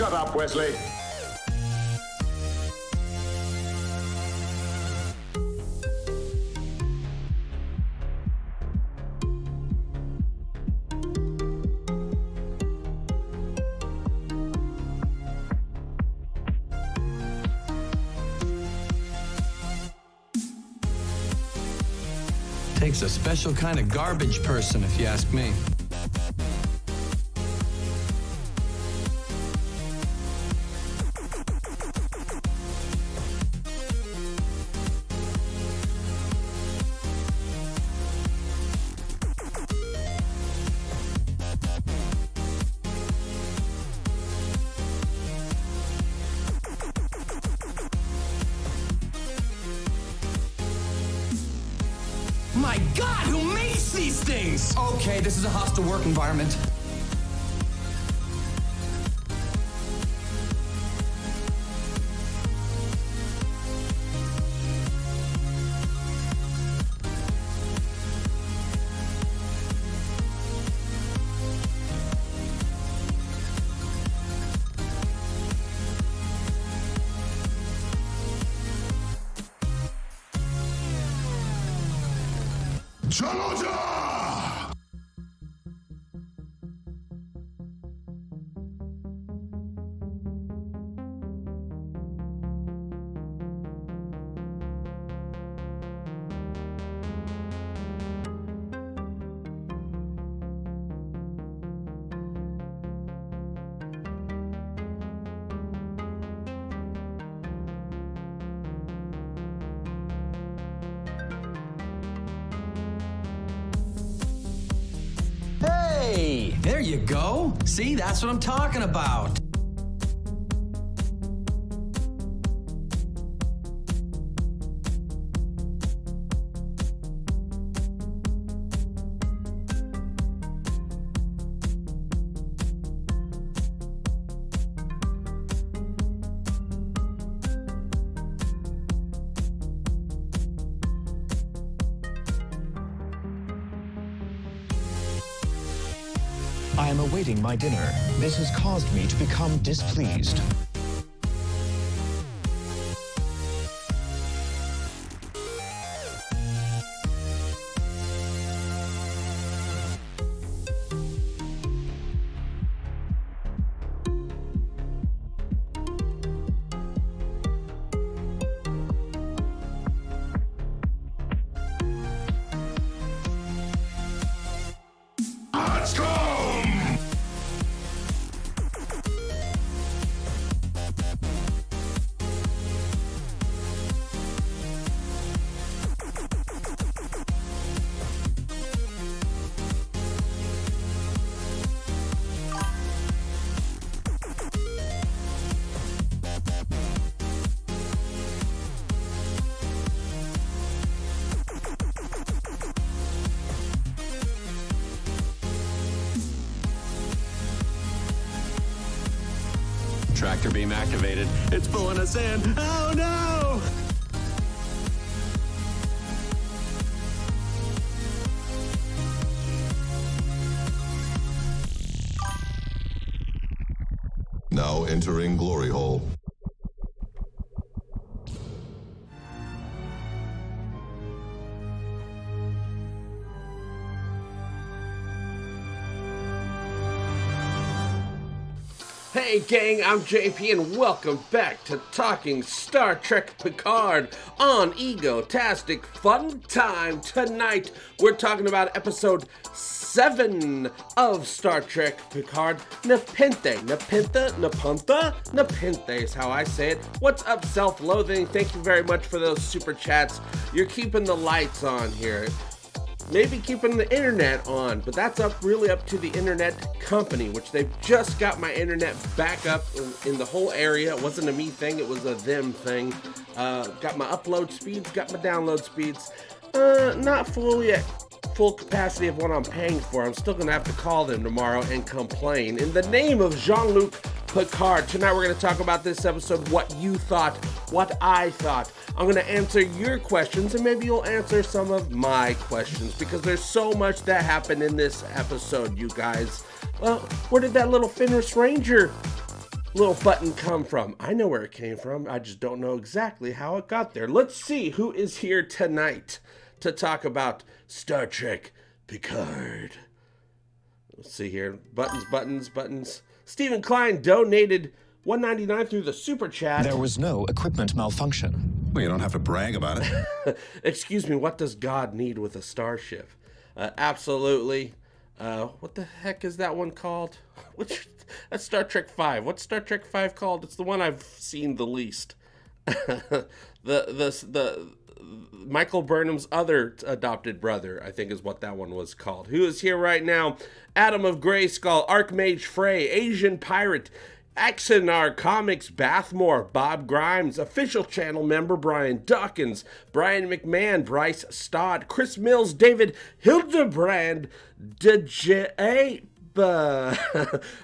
Shut up, Wesley. Takes a special kind of garbage person, if you ask me. My God, who makes these things? Okay, this is a hostile work environment. Hey, there you go. See, that's what I'm talking about. I am awaiting my dinner. This has caused me to become displeased. Tractor beam activated. It's pulling us in. Oh no! Now entering Glory Hole. Hey gang, I'm JP and welcome back to Talking Star Trek Picard on Egotastic FunTime. Tonight we're talking about episode 7 of Star Trek Picard, NEPENTHE. NEPENTHE is how I say it. What's up, self-loathing? Thank you very much for those super chats. You're keeping the lights on here. Maybe keeping the internet on, but that's really up to the internet company, which they've just got my internet back up in the whole area. It wasn't a me thing, it was a them thing. Got my upload speeds, got my download speeds. Not fully at full capacity of what I'm paying for. I'm still gonna have to call them tomorrow and complain. In the name of Jean-Luc Picard, tonight we're gonna talk about this episode, what you thought, what I thought. I'm going to answer your questions, and maybe you'll answer some of my questions, because there's so much that happened in this episode, you guys. Well, where did that little Fenris Ranger little button come from? I know where it came from. I just don't know exactly how it got there. Let's see who is here tonight to talk about Star Trek Picard. Let's see here. Buttons. Stephen Klein donated $1.99 through the super chat. There was no equipment malfunction. Well, you don't have to brag about it. Excuse me, what does God need with a starship? Absolutely. What the heck is that one called? That's Star Trek 5. What's Star Trek 5 called? It's the one I've seen the least. the Michael Burnham's other adopted brother, I think is what that one was called. Who is here right now? Adam of Grayskull, Archmage Frey, Asian Pirate, Axonar Comics, Bathmore, Bob Grimes, official channel member Brian Dawkins, Brian McMahon, Bryce Stodd, Chris Mills, David Hildebrand, DJ.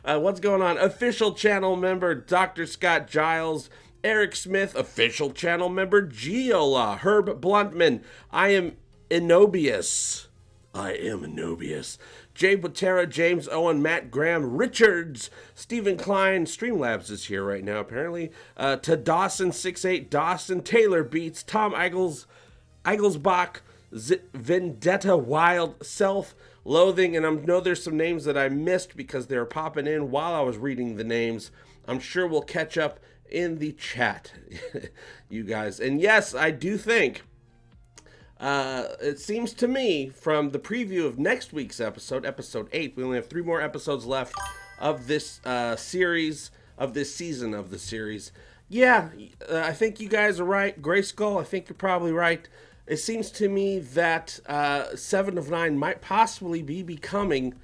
What's going on? Official channel member Dr. Scott Giles, Eric Smith, official channel member Giola, Herb Bluntman, I am Enobius, Jay Butera, James Owen, Matt Graham, Richards, Stephen Klein, Streamlabs is here right now apparently, to Dawson68, Dawson, Taylor Beats, Tom Eigelsbach, Vendetta Wild, Self-Loathing, and I know there's some names that I missed because they were popping in while I was reading the names. I'm sure we'll catch up in the chat, you guys. And yes, I do think it seems to me from the preview of next week's episode 8, we only have 3 more episodes left of this series, of this season of the series. Yeah, I think you guys are right. Grayskull, I think you're probably right. It seems to me that 7 of 9 might possibly be becoming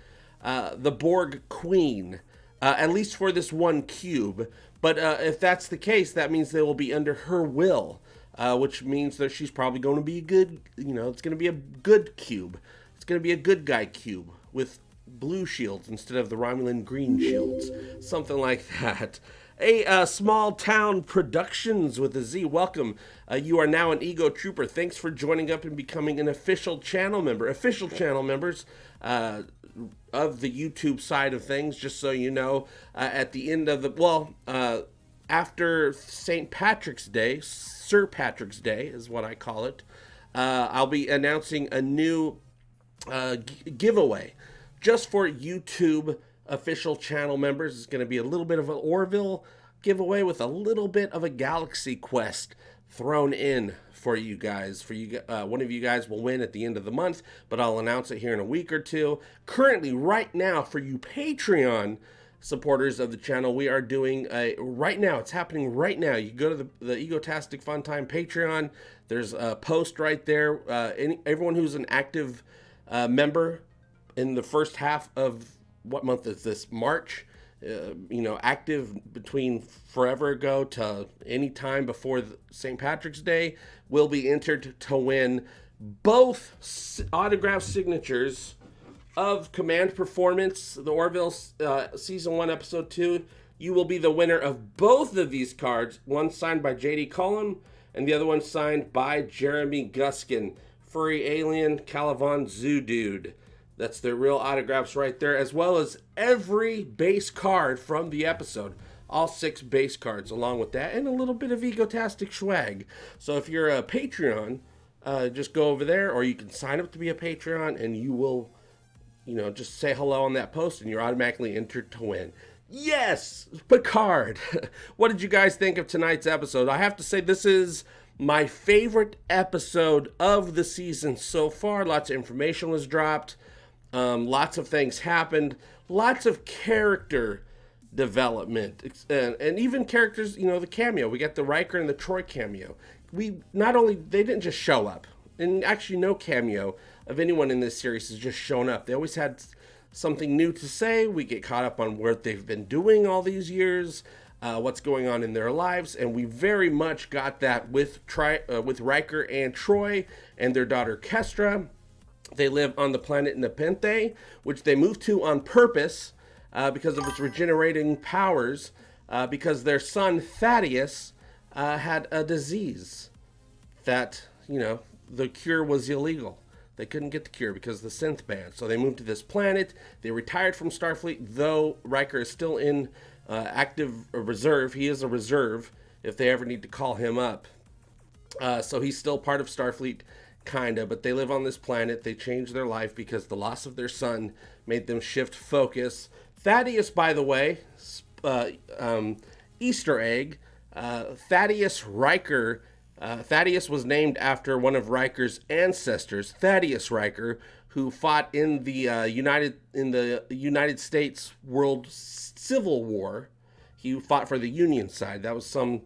the Borg Queen, at least for this one cube. But if that's the case, that means they will be under her will, which means that she's probably going to be a good, it's going to be a good cube. It's going to be a good guy cube with blue shields instead of the Romulan green shields. Something like that. A Small Town Productions with a Z. Welcome. You are now an Ego Trooper. Thanks for joining up and becoming an official channel member. Official channel members of the YouTube side of things, just so you know, at the end of the, after St. Patrick's Day, Sir Patrick's Day is what I call it, I'll be announcing a new giveaway just for YouTube official channel members. It's going to be a little bit of an Orville giveaway with a little bit of a Galaxy Quest thrown in for you guys. One of you guys will win at the end of the month, but I'll announce it here in a week or two. Currently, right now, for you Patreon supporters of the channel, we are doing right now. It's happening right now. You go to the Egotastic FunTime Patreon. There's a post right there. Everyone who's an active member in the first half of what month is this? March. Active between forever ago to any time before St. Patrick's Day will be entered to win both autographed signatures of Command Performance, the Orville Season 1, Episode 2. You will be the winner of both of these cards, one signed by J.D. Cullum and the other one signed by Jeremy Guskin, Furry Alien Calavan Zoo Dude. That's their real autographs right there, as well as every base card from the episode. All 6 base cards along with that, and a little bit of Egotastic swag. So if you're a Patreon, just go over there, or you can sign up to be a Patreon, and you will, just say hello on that post, and you're automatically entered to win. Yes! Picard! What did you guys think of tonight's episode? I have to say, this is my favorite episode of the season so far. Lots of information was dropped. Lots of things happened, lots of character development, and even characters, the cameo. We got the Riker and the Troy cameo. They didn't just show up, and actually no cameo of anyone in this series has just shown up. They always had something new to say. We get caught up on what they've been doing all these years, what's going on in their lives, and we very much got that with Riker and Troy and their daughter Kestra. They live on the planet NEPENTHE, which they moved to on purpose because of its regenerating powers, because their son Thaddeus had a disease that, the cure was illegal. They couldn't get the cure because of the synth ban. So they moved to this planet. They retired from Starfleet, though Riker is still in active reserve. He is a reserve if they ever need to call him up. So he's still part of Starfleet, kinda, but they live on this planet. They changed their life because the loss of their son made them shift focus. Thaddeus, by the way, Easter egg, Thaddeus Riker. Thaddeus was named after one of Riker's ancestors, Thaddeus Riker, who fought in the United States World Civil War. He fought for the Union side. That was some,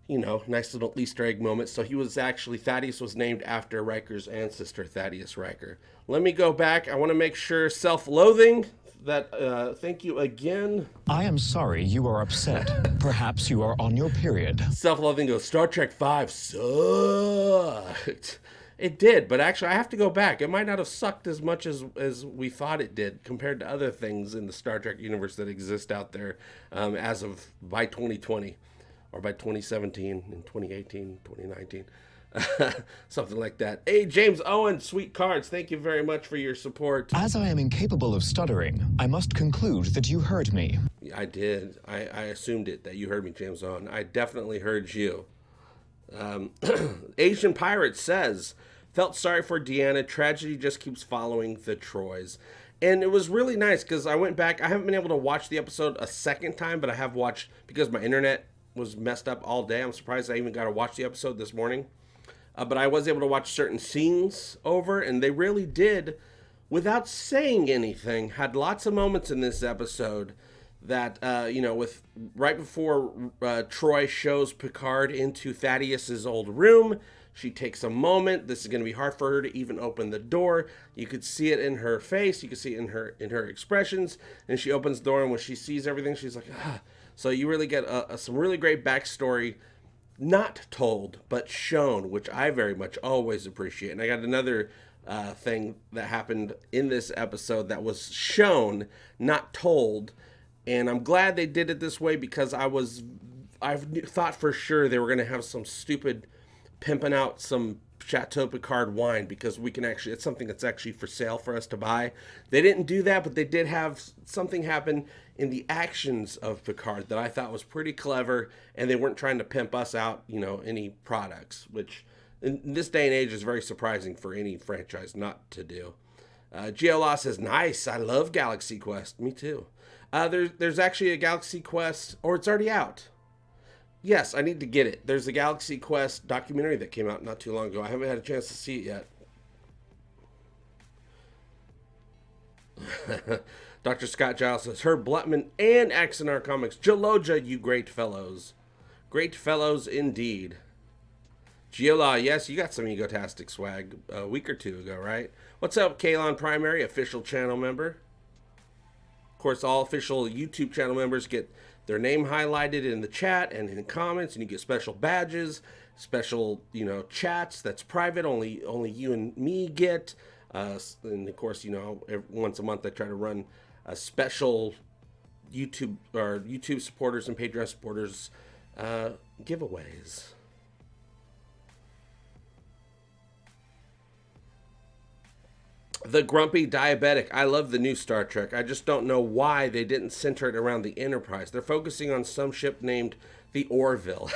nice little Easter egg moment. So Thaddeus was named after Riker's ancestor, Thaddeus Riker. Let me go back. I want to make sure self-loathing. Thank you again. I am sorry you are upset. Perhaps you are on your period. Self-loathing goes, Star Trek V sucked. It did, but actually I have to go back. It might not have sucked as much as we thought it did compared to other things in the Star Trek universe that exist out there by 2020 or by 2017 and 2018, 2019. Something like that. Hey, James Owen, sweet cards. Thank you very much for your support. As I am incapable of stuttering, I must conclude that you heard me. I did. I assumed it, that you heard me, James Owen. I definitely heard you. Asian Pirate says, felt sorry for Deanna. Tragedy just keeps following the Troys. And it was really nice because I went back. I haven't been able to watch the episode a second time, but I have watched because my internet was messed up all day. I'm surprised I even got to watch the episode this morning. But I was able to watch certain scenes over, and they really did, without saying anything, had lots of moments in this episode that, with right before Troy shows Picard into Thaddeus's old room, she takes a moment. This is going to be hard for her to even open the door. You could see it in her face. You could see it in her expressions. And she opens the door, and when she sees everything, she's like, ah. So you really get some really great backstory, not told, but shown, which I very much always appreciate. And I got another thing that happened in this episode that was shown, not told. And I'm glad they did it this way because I thought for sure they were going to have some stupid pimping out some Chateau Picard wine because it's something that's actually for sale for us to buy. They didn't do that, but they did have something happen in the actions of Picard that I thought was pretty clever, and they weren't trying to pimp us out, any products, which in this day and age is very surprising for any franchise not to do. Geola says, nice, I love Galaxy Quest. Me too. There's actually a Galaxy Quest, or it's already out. Yes, I need to get it. There's a Galaxy Quest documentary that came out not too long ago. I haven't had a chance to see it yet. Dr. Scott Giles says, Herb Blutman and Axonar Comics. Jaloja, you great fellows. Great fellows indeed. Giola, yes, you got some Egotastic swag a week or two ago, right? What's up, Kalon Primary, official channel member? Of course, all official YouTube channel members get their name highlighted in the chat and in comments, and you get special badges, special, chats that's private, only you and me get. And of course, once a month I try to run a special YouTube supporters and Patreon supporters giveaways. The Grumpy Diabetic. I love the new Star Trek. I just don't know why they didn't center it around the Enterprise. They're focusing on some ship named the Orville.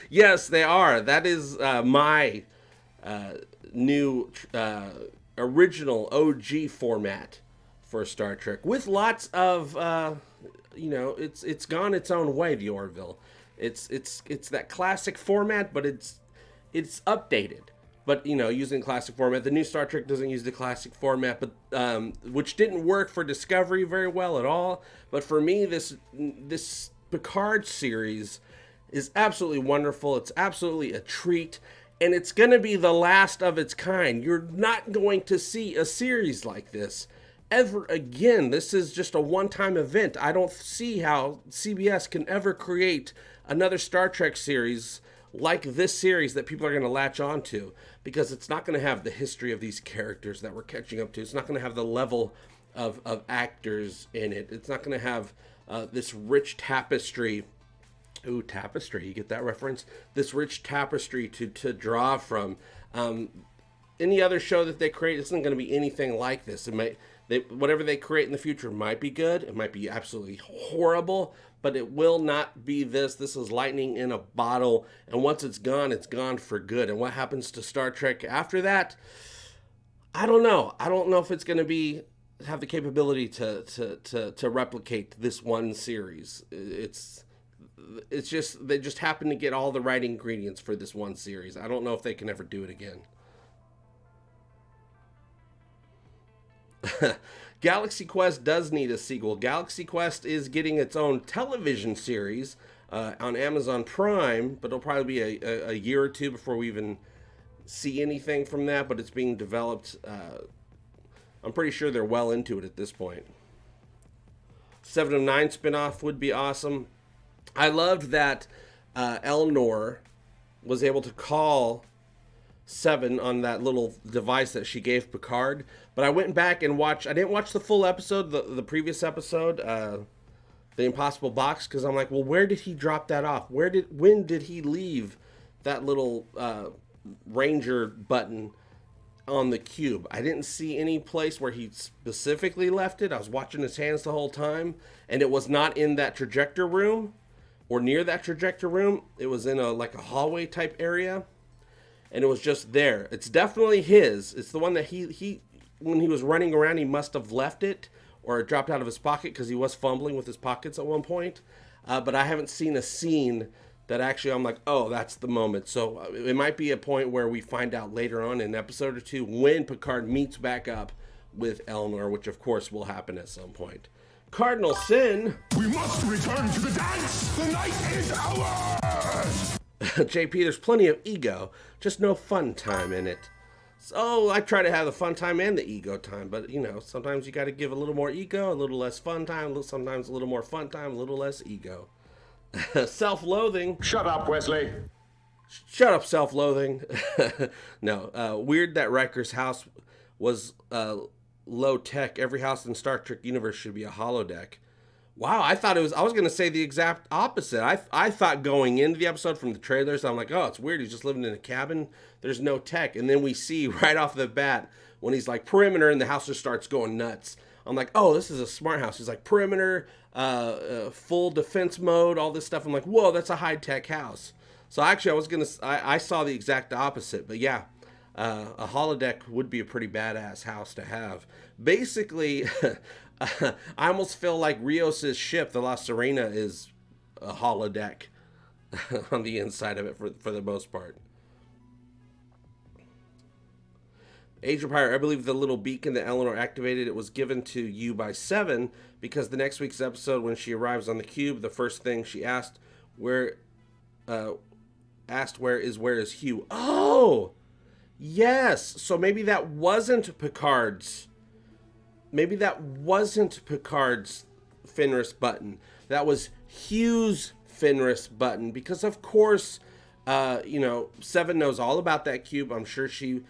Yes, they are. That is my new original OG format for Star Trek, with lots of it's gone its own way. The Orville. It's that classic format, but it's updated. But, using classic format. The new Star Trek doesn't use the classic format, but which didn't work for Discovery very well at all. But for me, this Picard series is absolutely wonderful. It's absolutely a treat. And it's going to be the last of its kind. You're not going to see a series like this ever again. This is just a one-time event. I don't see how CBS can ever create another Star Trek series like this series that people are going to latch on to, because it's not going to have the history of these characters that we're catching up to. It's not going to have the level of actors in it. It's not going to have this rich tapestry. Ooh, tapestry, you get that reference? This rich tapestry to draw from. Any other show that they create isn't going to be anything like this. Whatever they create in the future might be good. It might be absolutely horrible, but it will not be this. This is lightning in a bottle, and once it's gone for good. And what happens to Star Trek after that? I don't know. I don't know if it's going to have the capability to replicate this one series. It's just they just happen to get all the right ingredients for this one series. I don't know if they can ever do it again. Galaxy Quest does need a sequel. Galaxy Quest is getting its own television series on Amazon Prime, but it'll probably be a year or two before we even see anything from that, but it's being developed. I'm pretty sure they're well into it at this point. 7 of 9 spinoff would be awesome. I loved that Elnor was able to call 7 on that little device that she gave Picard, but I went back and watched. I didn't watch the full episode, the previous episode, The Impossible Box, because I'm like, well, where did he drop that off? When did he leave that little Ranger button on the cube? I didn't see any place where he specifically left it. I was watching his hands the whole time, and it was not in that trajector room or near that trajector room. It was in a hallway type area, and it was just there. It's definitely his. It's the one that he when he was running around, he must have left it or it dropped out of his pocket, because he was fumbling with his pockets at one point. But I haven't seen a scene that actually I'm like, oh, that's the moment. So it might be a point where we find out later on in an episode or two when Picard meets back up with Elnor, which of course will happen at some point. Cardinal Sin. We must return to the dance. The night is ours. JP, there's plenty of ego, just no fun time in it. So I try to have the fun time and the ego time, but sometimes you got to give a little more ego, a little less fun time, sometimes a little more fun time, a little less ego. Self-loathing. Shut up, Wesley. Shut up, self-loathing. No, weird that Riker's house was low tech. Every house in Star Trek universe should be a holodeck. Wow, I was going to say the exact opposite. I thought going into the episode from the trailers, I'm like, oh, it's weird. He's just living in a cabin. There's no tech. And then we see right off the bat when he's like perimeter and the house just starts going nuts. I'm like, oh, this is a smart house. He's like perimeter, full defense mode, all this stuff. I'm like, whoa, that's a high-tech house. So actually, I saw the exact opposite. But yeah, a holodeck would be a pretty badass house to have. Basically, I almost feel like Rios' ship, the La Serena, is a holodeck on the inside of it for the most part. Age of Empire, I believe the little beacon that Eleanor activated, it was given to you by 7, because the next week's episode, when she arrives on the cube, the first thing she asked, where is Hugh? Oh, yes. So maybe that wasn't Picard's. Maybe that wasn't Picard's Fenris button. That was Hugh's Fenris button, because of course, 7 knows all about that cube. I'm sure she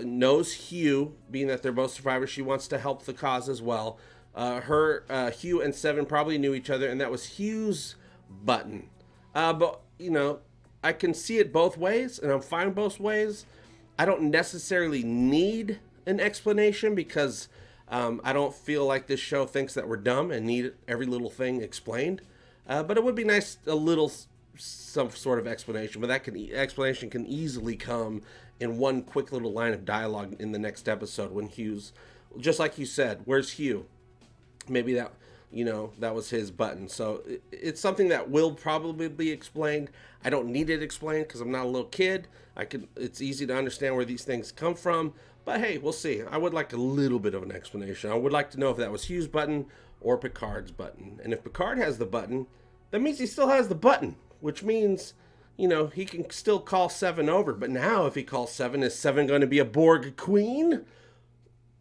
knows Hugh, being that they're both survivors. She wants to help the cause as well. Hugh and 7 probably knew each other, and that was Hugh's button. But I can see it both ways, and I'm fine both ways. I don't necessarily need an explanation, because I don't feel like this show thinks that we're dumb and need every little thing explained. But it would be nice, some sort of explanation. But that explanation can easily come in one quick little line of dialogue in the next episode when Hugh's, just like you said, where's Hugh? Maybe that was his button. So it's something that will probably be explained. I don't need it explained because I'm not a little kid. It's easy to understand where these things come from. But hey, we'll see. I would like a little bit of an explanation. I would like to know if that was Hugh's button or Picard's button. And if Picard has the button, that means he still has the button, which means, he can still call 7 over. But now if he calls 7, is 7 going to be a Borg queen?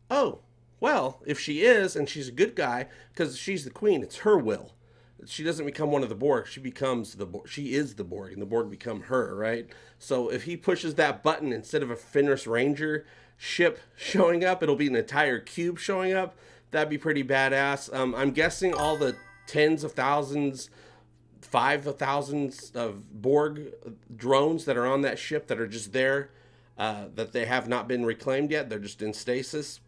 Oh, well, if she is, and she's a good guy, because she's the queen, it's her will. She doesn't become one of the Borg. She becomes the Borg. She is the Borg, and the Borg become her, right? So if he pushes that button, instead of a Fenris Ranger ship showing up, it'll be an entire cube showing up. That'd be pretty badass. I'm guessing all the tens of thousands, 5,000s of Borg drones that are on that ship that are just there, that they have not been reclaimed yet. They're just in stasis.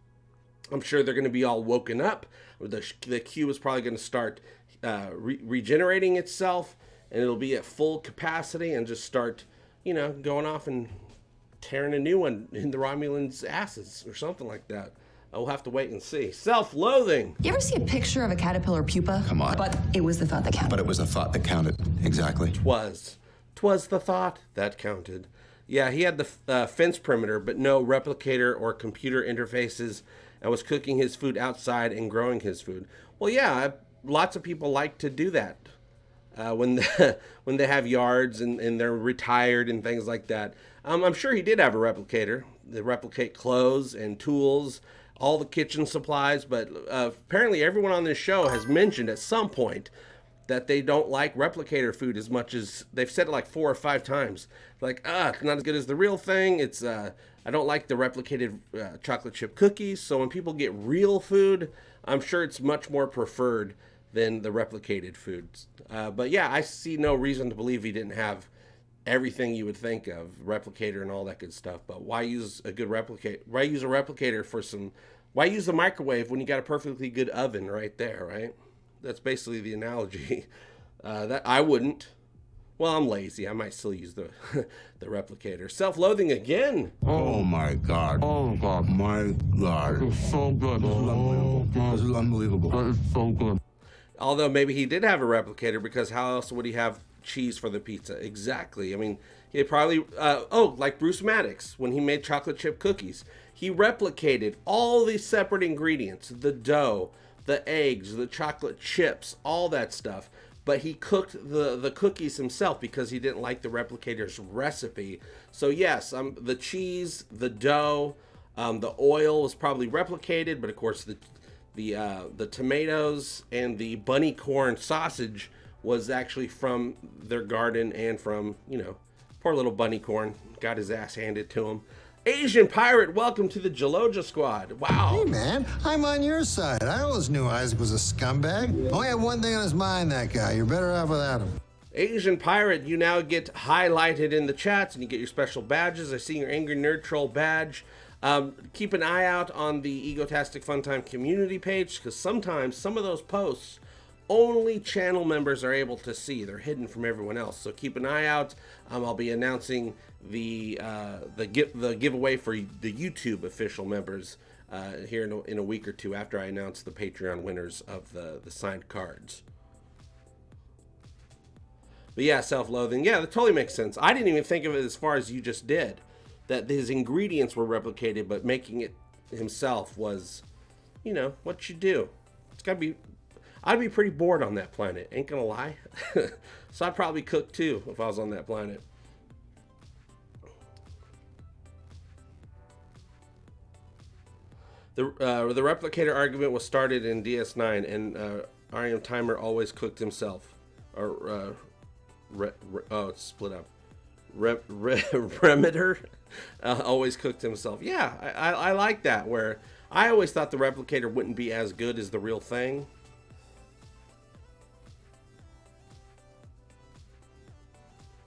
I'm sure they're going to be all woken up. The Q is probably going to start regenerating itself, and it'll be at full capacity and just start, going off and tearing a new one in the Romulans' asses or something like that. We'll have to wait and see. Self-loathing. You ever see a picture of a caterpillar pupa? Come on. But it was the thought that counted. But it was the thought that counted. Exactly. Twas the thought that counted. Yeah, he had the fence perimeter, but no replicator or computer interfaces, and was cooking his food outside and growing his food. Well, yeah, lots of people like to do that when they have yards and they're retired and things like that. I'm sure he did have a replicator. They replicate clothes and tools, all the kitchen supplies, but apparently everyone on this show has mentioned at some point that they don't like replicator food as much as they've said it like 4 or 5 times. Like, it's not as good as the real thing. It's I don't like the replicated chocolate chip cookies. So when people get real food, I'm sure it's much more preferred than the replicated foods. But yeah, I see no reason to believe he didn't have everything you would think of, replicator and all that good stuff. But why use a good replicate? Why use a replicator for some? Why use a microwave when you got a perfectly good oven right there, right? That's basically the analogy. That I wouldn't. Well, I'm lazy. I might still use the the replicator. Self-loathing again. Oh my God. Oh God. My God. It's so good. This is unbelievable. It's so good. Although maybe he did have a replicator, because how else would he have cheese for the pizza? Exactly. I mean, he probably like Bruce Maddox when he made chocolate chip cookies. He replicated all these separate ingredients, the dough, the eggs, the chocolate chips, all that stuff. But he cooked the cookies himself because he didn't like the replicator's recipe. So yes, the cheese, the dough, the oil was probably replicated, but of course the tomatoes and the BUNNYCORN sausage was actually from their garden and from, poor little BUNNYCORN got his ass handed to him. Asian Pirate, welcome to the Jaloja Squad. Wow. Hey, man, I'm on your side. I always knew Isaac was a scumbag. Only had one thing on his mind, that guy. You're better off without him. Asian Pirate, you now get highlighted in the chats and you get your special badges. I see your Angry Nerd Troll badge. Keep an eye out on the Egotastic FunTime community page, because sometimes some of those posts only channel members are able to see. They're hidden from everyone else. So keep an eye out. I'll be announcing the giveaway for the YouTube official members here in a week or two after I announce the Patreon winners of the signed cards. But yeah, self-loathing. Yeah, that totally makes sense. I didn't even think of it as far as you just did, that his ingredients were replicated, but making it himself was, what you do. It's gotta be. I'd be pretty bored on that planet, ain't gonna lie. So I'd probably cook too if I was on that planet. The replicator argument was started in DS9, and Ariam Timer always cooked himself. Or it's split up. Remeter always cooked himself. Yeah, I like that. Where I always thought the replicator wouldn't be as good as the real thing.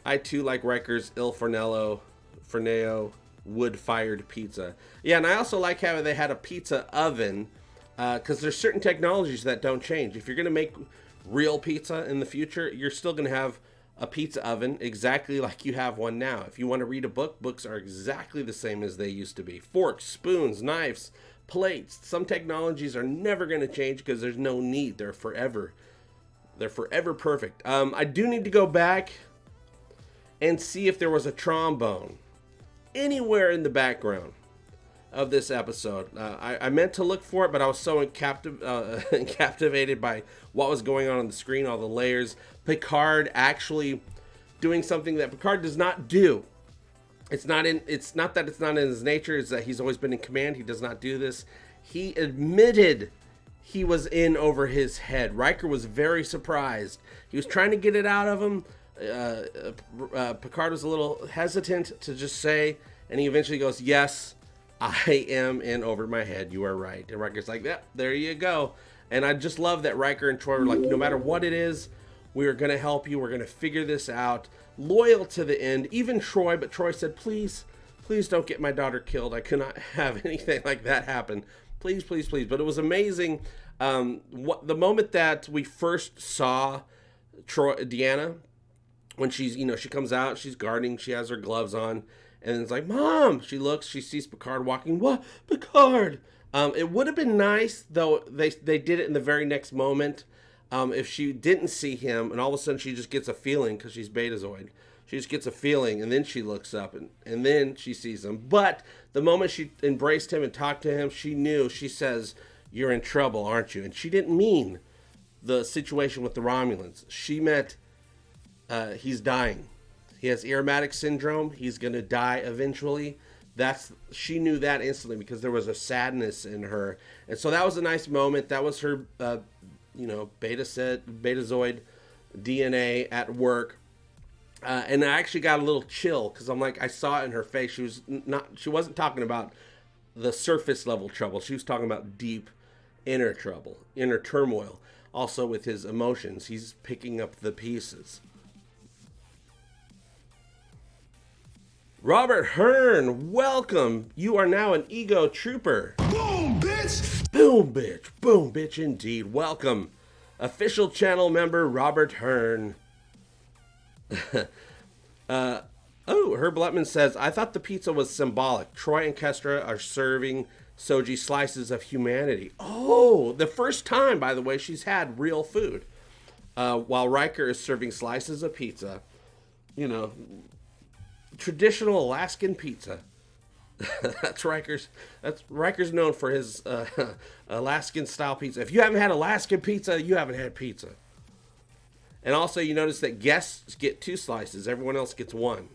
I too like Riker's Il Forneo wood-fired pizza. Yeah, and I also like how they had a pizza oven, because there's certain technologies that don't change. If you're going to make real pizza in the future, you're still going to have a pizza oven exactly like you have one now. If you want to read a book, books are exactly the same as they used to be. Forks, spoons, knives, plates. Some technologies are never going to change because there's no need. They're forever perfect. I do need to go back and see if there was a trombone anywhere in the background of this episode. I meant to look for it, but I was so captivated by what was going on the screen, all the layers. Picard actually doing something that Picard does not do. It's not that it's not in his nature, it's that he's always been in command. He does not do this. He admitted he was in over his head. Riker was very surprised. He was trying to get it out of him. Picard was a little hesitant to just say, and he eventually goes, "Yes, I am in over my head. You are right." And Riker's like, "Yep, there you go." And I just love that Riker and Troy were like, no matter what it is, we are going to help you. We're going to figure this out. Loyal to the end. Even Troy, but Troy said, please please don't get my daughter killed. I could not have anything like that happen. Please, please, please. But it was amazing. The moment that we first saw Deanna, when she's, she comes out, she's guarding, she has her gloves on, and it's like, Mom! She looks, she sees Picard walking. What? Picard! It would have been nice, though they did it in the very next moment, if she didn't see him, and all of a sudden she just gets a feeling, because she's Betazoid. She just gets a feeling, and then she looks up, and then she sees him. But the moment she embraced him and talked to him, she knew. She says, "You're in trouble, aren't you?" And she didn't mean the situation with the Romulans. She meant he's dying. He has aromatic syndrome. He's going to die eventually. She knew that instantly because there was a sadness in her. And so that was a nice moment. That was her, Betazoid DNA at work. And I actually got a little chill because I'm like, I saw it in her face. She wasn't talking about the surface level trouble. She was talking about deep inner trouble, inner turmoil. Also with his emotions, he's picking up the pieces. Robert Hearn, welcome. You are now an Ego Trooper. Boom, bitch! Boom, bitch. Boom, bitch, indeed. Welcome. Official channel member Robert Hearn. Herb Letman says, I thought the pizza was symbolic. Troy and Kestra are serving Soji slices of humanity. Oh, the first time, by the way, she's had real food. While Riker is serving slices of pizza. Traditional Alaskan pizza. That's Riker's known for his Alaskan style pizza. If you haven't had Alaskan pizza, you haven't had pizza. And also, you notice that guests get 2 slices. Everyone else gets 1.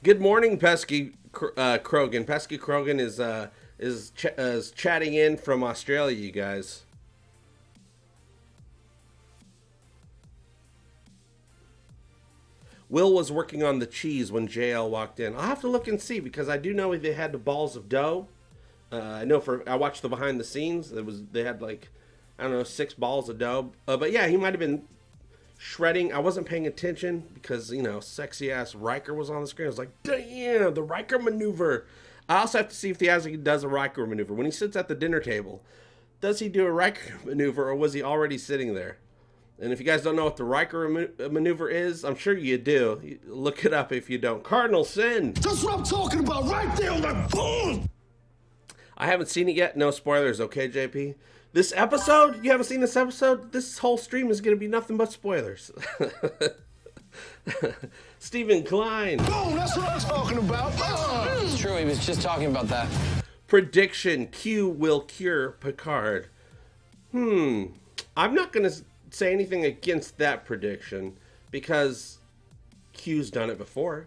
Good morning, Pesky Krogan. Pesky Krogan is chatting in from Australia, you guys. Will was working on the cheese when JL walked in. I'll have to look and see because I do know they had the balls of dough. I watched the behind the scenes. They had 6 balls of dough. But yeah, he might have been shredding. I wasn't paying attention because, sexy ass Riker was on the screen. I was like, damn, the Riker maneuver. I also have to see if he actually does a Riker maneuver. When he sits at the dinner table, does he do a Riker maneuver or was he already sitting there? And if you guys don't know what the Riker maneuver is, I'm sure you do. Look it up if you don't. Cardinal Sin. That's what I'm talking about right there on that phone. I haven't seen it yet. No spoilers, okay, JP? This episode? You haven't seen this episode? This whole stream is going to be nothing but spoilers. Stephen Klein. Boom, that's what I was talking about. It's true, he was just talking about that. Prediction, Q will cure Picard. I'm not going to say anything against that prediction because Q's done it before.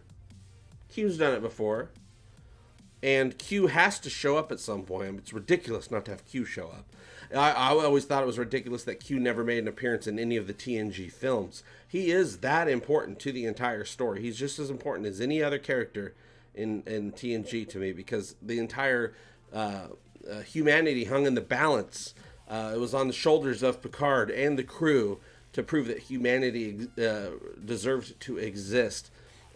And Q has to show up at some point. It's ridiculous not to have Q show up. I always thought it was ridiculous that Q never made an appearance in any of the TNG films. He is that important to the entire story. He's just as important as any other character in TNG to me because the entire humanity hung in the balance. It was on the shoulders of Picard and the crew to prove that humanity deserved to exist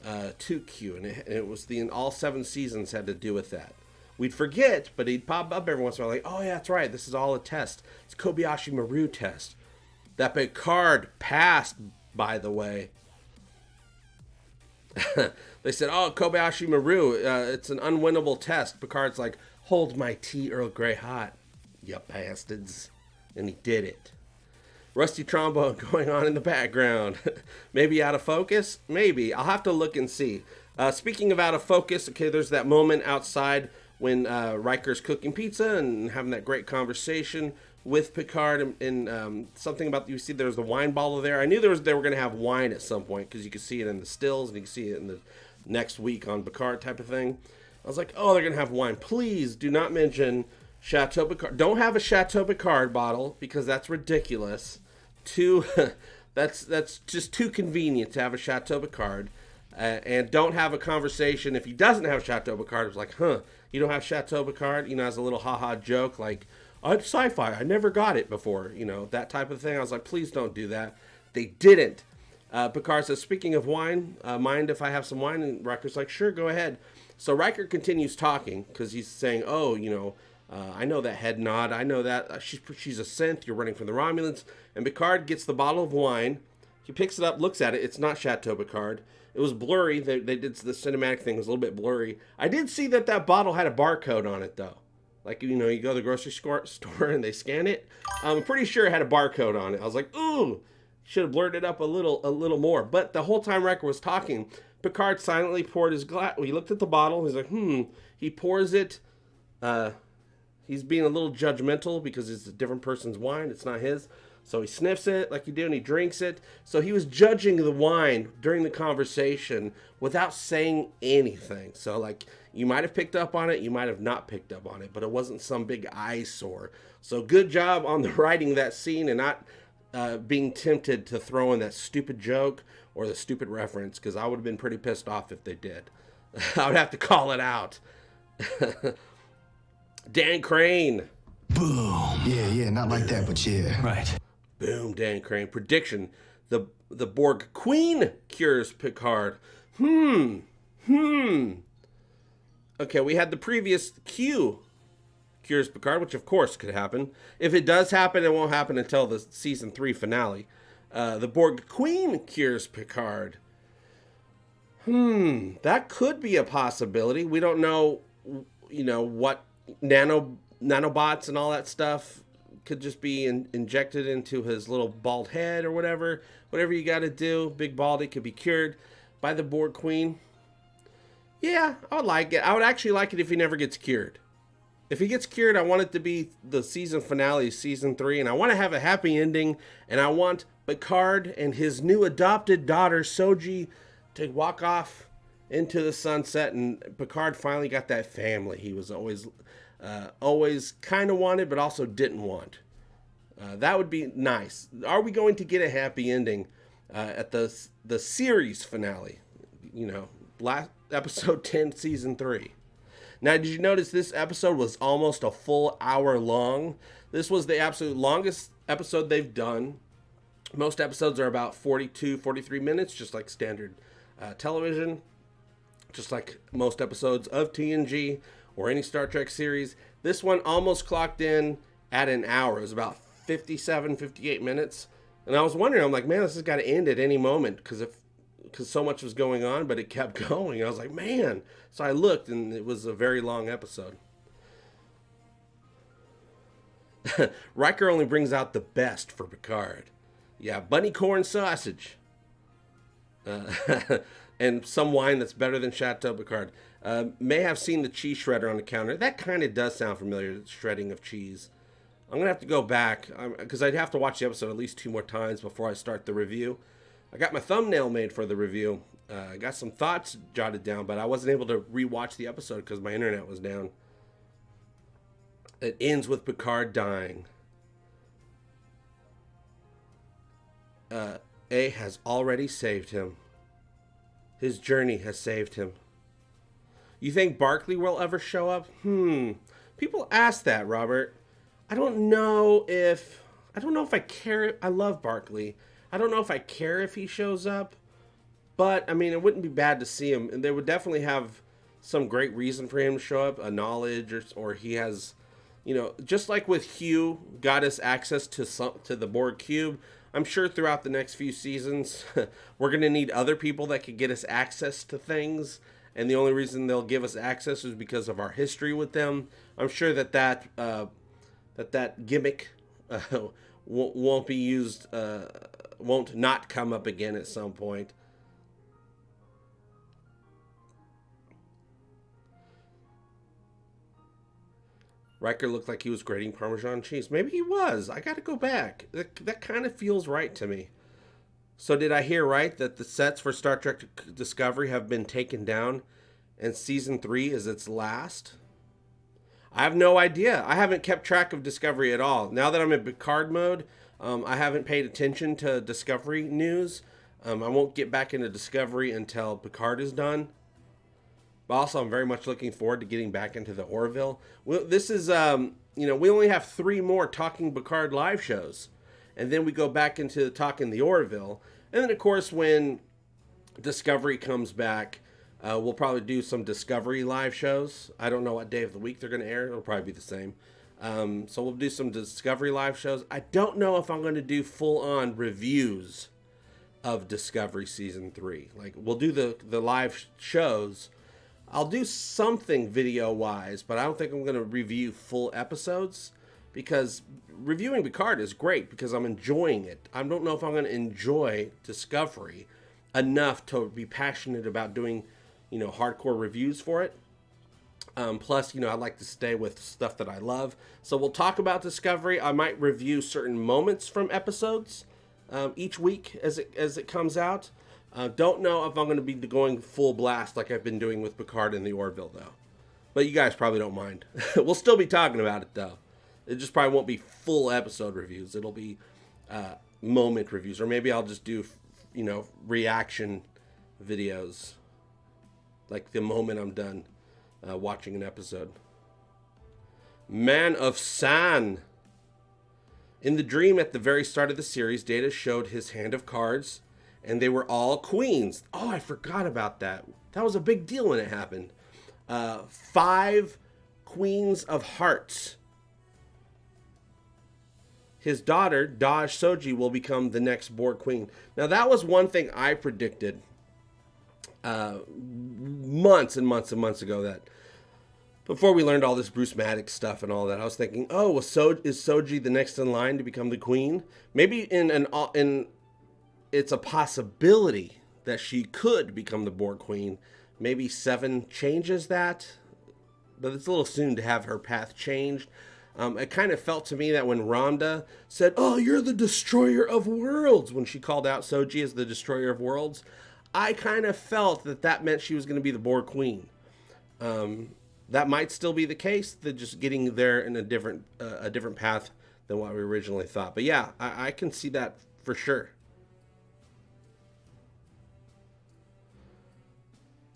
to Q. And it was all 7 seasons had to do with that. We'd forget, but he'd pop up every once in a while like, oh yeah, that's right, this is all a test. It's Kobayashi Maru test. That Picard passed, by the way. They said, oh, Kobayashi Maru, it's an unwinnable test. Picard's like, hold my tea Earl Grey hot, you bastards. And he did it. Rusty trombone going on in the background. Maybe out of focus? Maybe. I'll have to look and see. Speaking of out of focus, okay, there's that moment outside when Riker's cooking pizza and having that great conversation with Picard and something about, you see there's the wine bottle there. I knew they were going to have wine at some point because you could see it in the stills and you could see it in the next week on Picard type of thing. I was like, oh, they're going to have wine. Please do not mention Chateau Picard. Don't have a Chateau Picard bottle because that's ridiculous. That's just too convenient to have a Chateau Picard. And don't have a conversation if he doesn't have Chateau Picard. It's like, you don't have Chateau Picard? As a little haha joke, like, oh, it's sci-fi. I never got it before. That type of thing. I was like, please don't do that. They didn't. Picard says, speaking of wine, mind if I have some wine? And Riker's like, sure, go ahead. So Riker continues talking because he's saying, oh, I know that head nod. I know that. She's a synth. You're running from the Romulans. And Picard gets the bottle of wine. He picks it up, looks at it. It's not Chateau Picard. It was blurry. They did the cinematic thing. It was a little bit blurry. I did see that bottle had a barcode on it, though. Like, you go to the grocery store and they scan it. I'm pretty sure it had a barcode on it. I was like, ooh, should have blurred it up a little more. But the whole time Riker was talking, Picard silently poured his glass. He looked at the bottle. He's like, He pours it. He's being a little judgmental because it's a different person's wine. It's not his. So he sniffs it like you do and he drinks it. So he was judging the wine during the conversation without saying anything. So, like, you might have picked up on it. You might have not picked up on it. But it wasn't some big eyesore. So good job on the writing that scene and not being tempted to throw in that stupid joke or the stupid reference. Because I would have been pretty pissed off if they did. I would have to call it out. Dan Crane. Boom. Yeah, not like that, but yeah. Right. Boom, Dan Crane. Prediction. The Borg Queen cures Picard. Okay, we had the previous Q cures Picard, which of course could happen. If it does happen, it won't happen until the season 3 finale. The Borg Queen cures Picard. That could be a possibility. We don't know, what nanobots and all that stuff could just be injected into his little bald head or whatever you got to do. Big Baldy could be cured by the Borg Queen. Yeah, I would like it. I would actually like it if he never gets cured. If he gets cured, I want it to be the season finale, season 3, and I want to have a happy ending, and I want Picard and his new adopted daughter, Soji, to walk off into the sunset, and Picard finally got that family he was always kind of wanted, but also didn't want. That would be nice. Are we going to get a happy ending at the series finale? Last episode 10, season 3. Now, did you notice this episode was almost a full hour long? This was the absolute longest episode they've done. Most episodes are about 42, 43 minutes, just like standard television. Just like most episodes of TNG or any Star Trek series. This one almost clocked in at an hour. It was about 57, 58 minutes. And I was wondering, I'm like, man, this has got to end at any moment because so much was going on, but it kept going. I was like, man. So I looked, and it was a very long episode. Riker only brings out the best for Picard. Yeah, BUNNYCORN sausage. And some wine that's better than Chateau Picard. May have seen the cheese shredder on the counter. That kind of does sound familiar, shredding of cheese. I'm going to have to go back, because I'd have to watch the episode at least 2 more times before I start the review. I got my thumbnail made for the review. I got some thoughts jotted down, but I wasn't able to rewatch the episode because my internet was down. It ends with Picard dying. A has already saved him. His journey has saved him. You think Barclay will ever show up? People ask that, Robert. I don't know if I care. I love Barclay. I don't know if I care if he shows up. But, I mean, it wouldn't be bad to see him. And they would definitely have some great reason for him to show up. A knowledge or he has, just like with Hugh got us access to the Borg Cube. I'm sure throughout the next few seasons, we're going to need other people that could get us access to things. And the only reason they'll give us access is because of our history with them. I'm sure that gimmick won't be used, won't not come up again at some point. Riker looked like he was grating Parmesan cheese. Maybe he was. I got to go back. That kind of feels right to me. So did I hear right that the sets for Star Trek Discovery have been taken down and season 3 is its last? I have no idea. I haven't kept track of Discovery at all. Now that I'm in Picard mode, I haven't paid attention to Discovery news. I won't get back into Discovery until Picard is done. But also, I'm very much looking forward to getting back into the Orville. This is, we only have 3 more Talking Picard live shows. And then we go back into Talking the Orville. And then, of course, when Discovery comes back, we'll probably do some Discovery live shows. I don't know what day of the week they're going to air. It'll probably be the same. So we'll do some Discovery live shows. I don't know if I'm going to do full-on reviews of Discovery Season 3. Like, we'll do the live shows. I'll do something video-wise, but I don't think I'm going to review full episodes, because reviewing Picard is great because I'm enjoying it. I don't know if I'm going to enjoy Discovery enough to be passionate about doing, hardcore reviews for it. Plus, I like to stay with stuff that I love. So we'll talk about Discovery. I might review certain moments from episodes each week as it comes out. Don't know if I'm going to be going full blast like I've been doing with Picard and the Orville, though. But you guys probably don't mind. We'll still be talking about it, though. It just probably won't be full episode reviews. It'll be moment reviews. Or maybe I'll just do, reaction videos. Like the moment I'm done watching an episode. Man of San. In the dream at the very start of the series, Data showed his hand of cards, and they were all queens. Oh, I forgot about that. That was a big deal when it happened. 5 queens of hearts. His daughter, Daj Soji, will become the next Borg queen. Now, that was one thing I predicted months and months and months ago, that before we learned all this Bruce Maddox stuff and all that, I was thinking, oh, is Soji the next in line to become the queen? Maybe it's a possibility that she could become the Borg queen. Maybe 7 changes that, but it's a little soon to have her path changed. It kind of felt to me that when Rhonda said, oh, you're the destroyer of worlds, when she called out Soji as the destroyer of worlds, I kind of felt that meant she was going to be the Borg queen. That might still be the case. They're just getting there in a different path than what we originally thought. But yeah, I can see that for sure.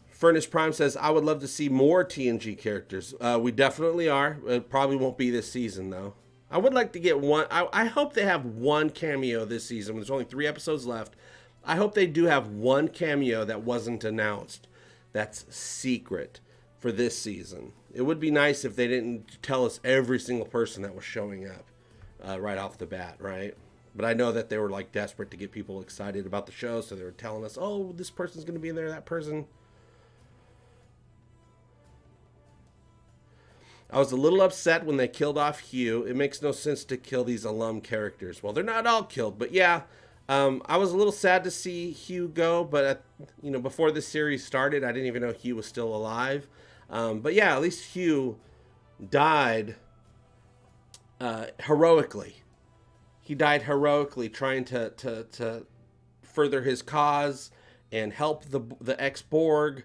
Furnace Prime says, I would love to see more TNG characters. We definitely are. It probably won't be this season, though. I would like to get one. I hope they have one cameo this season. There's only 3 episodes left. I hope they do have one cameo that wasn't announced, that's secret, for this season. It would be nice if they didn't tell us every single person that was showing up right off the bat, right? But I know that they were like desperate to get people excited about the show, so they were telling us, oh, this person's going to be in there, that person. I was a little upset when they killed off Hugh. It makes no sense to kill these alum characters. Well, they're not all killed, but yeah. I was a little sad to see Hugh go, but before this series started, I didn't even know Hugh was still alive. But yeah, at least Hugh died heroically. He died heroically, trying to further his cause and help the ex-Borg.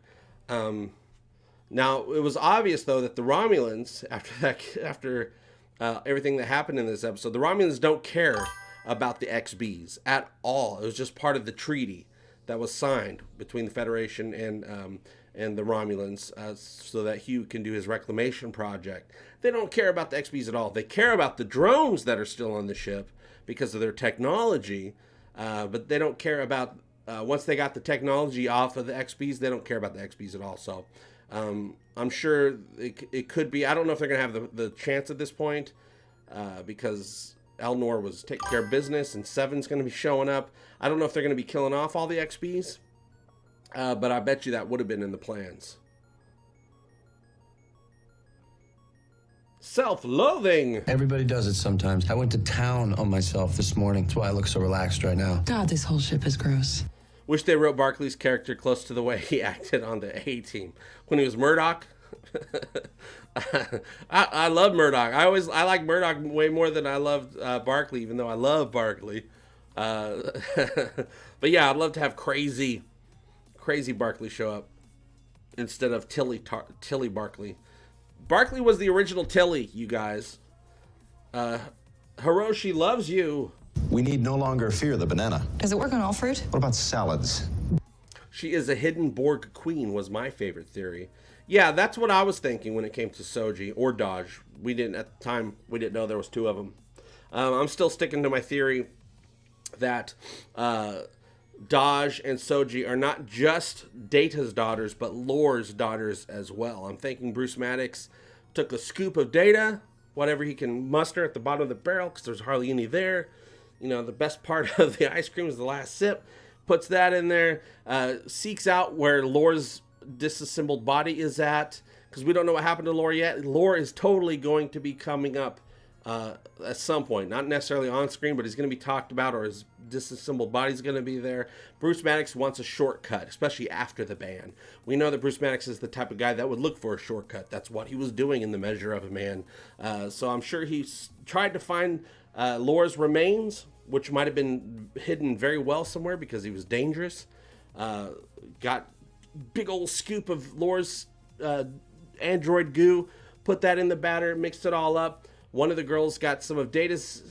Now, it was obvious, though, that the Romulans, after everything that happened in this episode, the Romulans don't care about the XBs at all. It was just part of the treaty that was signed between the Federation and the Romulans so that Hugh can do his reclamation project. They don't care about the XBs at all. They care about the drones that are still on the ship because of their technology, but they don't care about, once they got the technology off of the XBs, they don't care about the XBs at all. So I'm sure it could be. I don't know if they're going to have the chance at this point because Elnor was taking care of business and Seven's going to be showing up. I don't know if they're going to be killing off all the XBs, but I bet you that would have been in the plans. Self-loathing. Everybody does it sometimes. I went to town on myself this morning. That's why I look so relaxed right now. God, this whole ship is gross. Wish they wrote Barclay's character close to the way he acted on the A-Team when he was Murdoch. I love Murdoch. I like Murdoch way more than I loved Barclay, even though I love Barclay. But yeah, I'd love to have crazy Barclay show up instead of Tilly Barclay. Barclay was the original Tilly, you guys. Hiroshi loves you. We need no longer fear the banana. Does it work on all fruit? What about salads? She is a hidden Borg queen was my favorite theory. Yeah, that's what I was thinking when it came to Soji or Daj. At the time, we didn't know there was 2 of them. I'm still sticking to my theory that Dahj and Soji are not just Data's daughters, but Lore's daughters as well. I'm thinking Bruce Maddox took a scoop of Data, whatever he can muster at the bottom of the barrel, because there's hardly any there. You know, the best part of the ice cream is the last sip. Puts that in there, seeks out where Lore's disassembled body is at, because we don't know what happened to Lore yet. Lore is totally going to be coming up at some point, not necessarily on screen, but he's going to be talked about, or his disassembled body's going to be there. Bruce Maddox wants a shortcut, especially after the ban. We know that Bruce Maddox is the type of guy that would look for a shortcut. That's what he was doing in The Measure of a Man. So I'm sure he's tried to find Lore's remains, which might have been hidden very well somewhere because he was dangerous. Got big old scoop of Lore's android goo, put that in the batter, mixed it all up. One of the girls got some of Data's,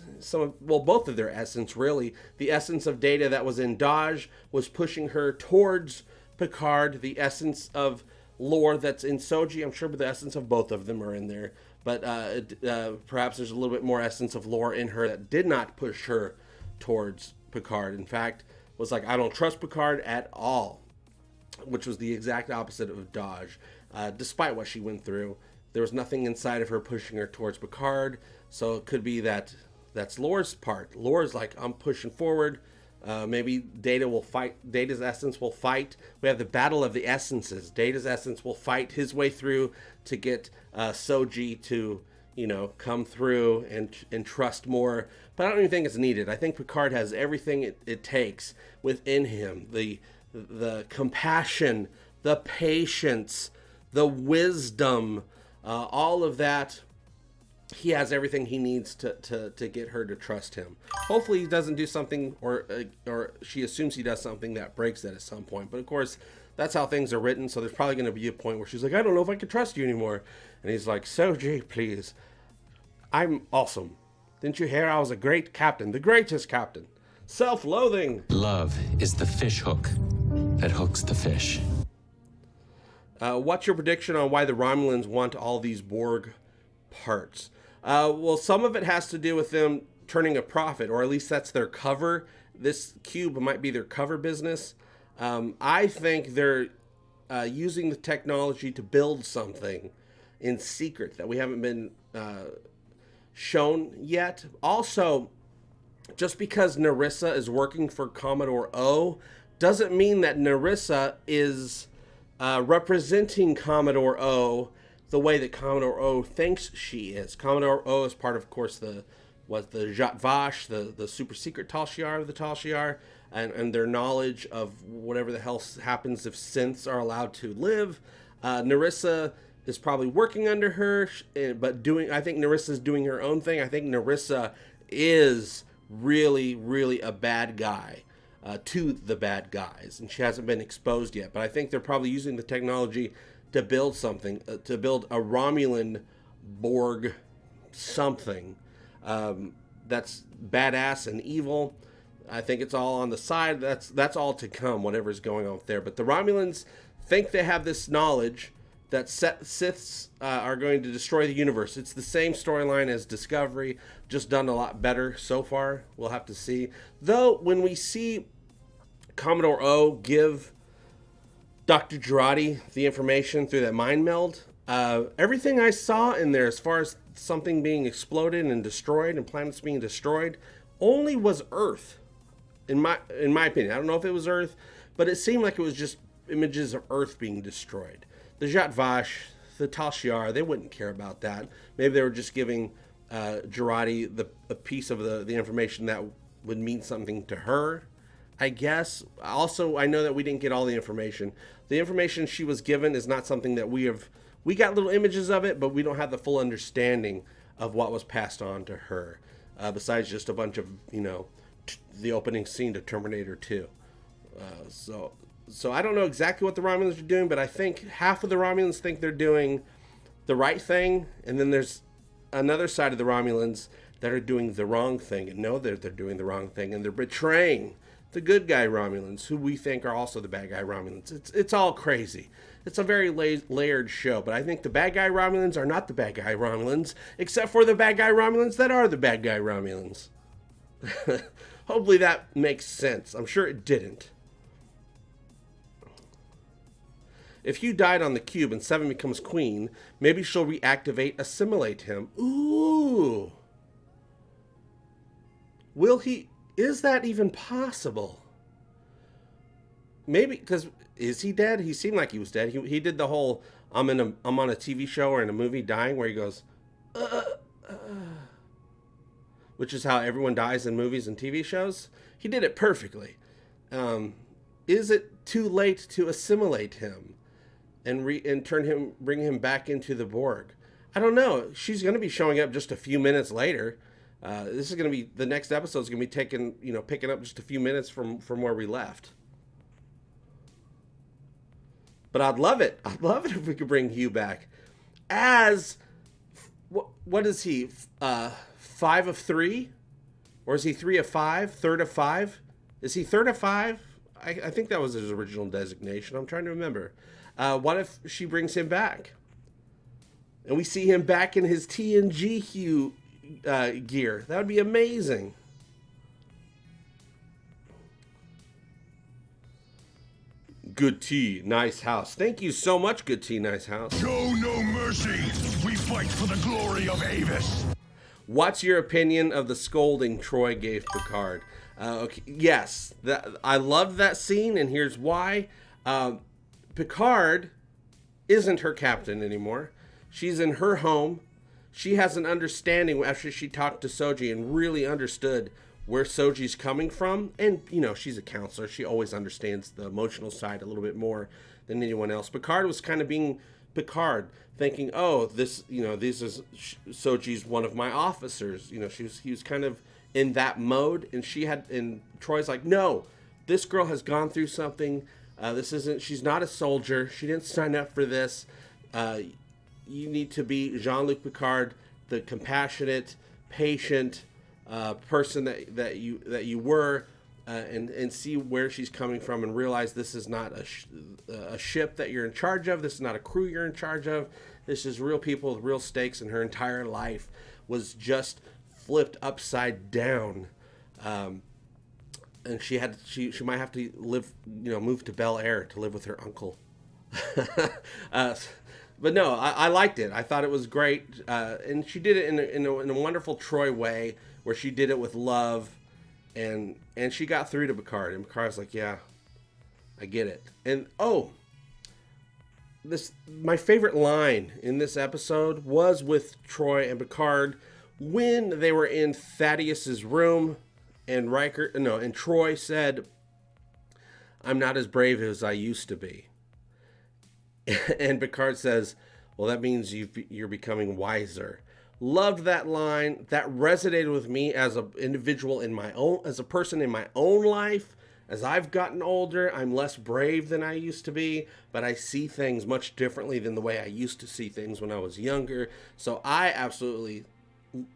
both of their essence, really. The essence of Data that was in Dahj was pushing her towards Picard. The essence of Lore that's in Soji, I'm sure the essence of both of them are in there. But perhaps there's a little bit more essence of Lore in her that did not push her towards Picard. In fact, was like, I don't trust Picard at all, which was the exact opposite of Dahj. Despite what she went through, there was nothing inside of her pushing her towards Picard, so it could be that that's Lore's part. Lore's like, I'm pushing forward. Maybe Data will fight. Data's essence will fight. We have the battle of the essences. Data's essence will fight his way through to get Soji to, come through and trust more. But I don't even think it's needed. I think Picard has everything it takes within him. The compassion, the patience, the wisdom, all of that. He has everything he needs to get her to trust him. Hopefully he doesn't do something, or she assumes he does something that breaks that at some point. But of course, that's how things are written, so there's probably going to be a point where she's like, I don't know if I can trust you anymore. And he's like, Soji, please. I'm awesome. Didn't you hear I was a great captain, the greatest captain? Self-loathing. Love is the fish hook that hooks the fish. What's your prediction on why the Romulans want all these Borg parts? Well, some of it has to do with them turning a profit, or at least that's their cover. This cube might be their cover business. I think they're using the technology to build something in secret that we haven't been shown yet. Also, just because Narissa is working for Commodore O doesn't mean that Narissa is representing Commodore O the way that Commodore O thinks she is. Commodore O is part of course, the Zhat Vash, the super secret Tal Shiar of the Tal Shiar, and their knowledge of whatever the hell happens if synths are allowed to live. Narissa is probably working under her, but I think Narissa's doing her own thing. I think Narissa is really, really a bad guy to the bad guys, and she hasn't been exposed yet. But I think they're probably using the technology to build something, to build a Romulan Borg something that's badass and evil. I think it's all on the side. That's all to come, whatever's going on there. But the Romulans think they have this knowledge that Siths are going to destroy the universe. It's the same storyline as Discovery, just done a lot better so far. We'll have to see. Though, when we see Commodore O give Dr. Jurati the information through that mind meld, everything I saw in there as far as something being exploded and destroyed and planets being destroyed only was Earth, in my opinion. I don't know if it was Earth, but it seemed like it was just images of Earth being destroyed. The Zhat Vash, the Tal Shiar, they wouldn't care about that. Maybe they were just giving Jurati a piece of the information that would mean something to her, I guess. Also, I know that we didn't get all the information. The information she was given is not something that we got little images of it, but we don't have the full understanding of what was passed on to her, besides just a bunch of, the opening scene to Terminator 2. So I don't know exactly what the Romulans are doing, but I think half of the Romulans think they're doing the right thing, and then there's another side of the Romulans that are doing the wrong thing and know that they're doing the wrong thing, and they're betraying the good guy Romulans, who we think are also the bad guy Romulans. It's all crazy. It's a very layered show, but I think the bad guy Romulans are not the bad guy Romulans, except for the bad guy Romulans that are the bad guy Romulans. Hopefully that makes sense. I'm sure it didn't. If Hugh died on the cube and Seven becomes queen, maybe she'll reactivate, assimilate him. Ooh. Will he? Is that even possible? Maybe, because is he dead? He seemed like he was dead. He did the whole I'm on a TV show or in a movie dying where he goes, which is how everyone dies in movies and TV shows. He did it perfectly. Is it too late to assimilate him and bring him back into the Borg? I don't know. She's going to be showing up just a few minutes later. This is going to be, the next episode is going to be picking up just a few minutes from where we left. But I'd love it. I'd love it if we could bring Hugh back as, what is he? 5 of 3? Or is he 3 of 5? Third of 5? Is he third of 5? I think that was his original designation. I'm trying to remember. What if she brings him back? And we see him back in his TNG Hugh gear. That would be amazing. Good tea, nice house. Thank you so much, Good tea, nice house. Show no mercy. We fight for the glory of Avis. What's your opinion of the scolding Troy gave Picard? Okay, yes, I love that scene, and here's why. Picard isn't her captain anymore. She's in her home. She has an understanding after she talked to Soji and really understood where Soji's coming from. And, she's a counselor. She always understands the emotional side a little bit more than anyone else. Picard was kind of being Picard, thinking, oh, this is Soji's one of my officers. He was kind of in that mode. And Troy's like, no, this girl has gone through something. She's not a soldier. She didn't sign up for this. You need to be Jean-Luc Picard, the compassionate, patient person that you were, and see where she's coming from, and realize this is not a ship that you're in charge of. This is not a crew you're in charge of. This is real people with real stakes, and her entire life was just flipped upside down. And she might have to move to Bel Air to live with her uncle. But no, I liked it. I thought it was great. And she did it in a wonderful Troy way, where she did it with love, and she got through to Picard. And Picard's like, yeah, I get it. And my favorite line in this episode was with Troy and Picard when they were in Thaddeus's room, and Troy said, I'm not as brave as I used to be. And Picard says, well, that means you're becoming wiser. Loved that line. That resonated with me as an individual as a person in my own life. As I've gotten older, I'm less brave than I used to be, but I see things much differently than the way I used to see things when I was younger. So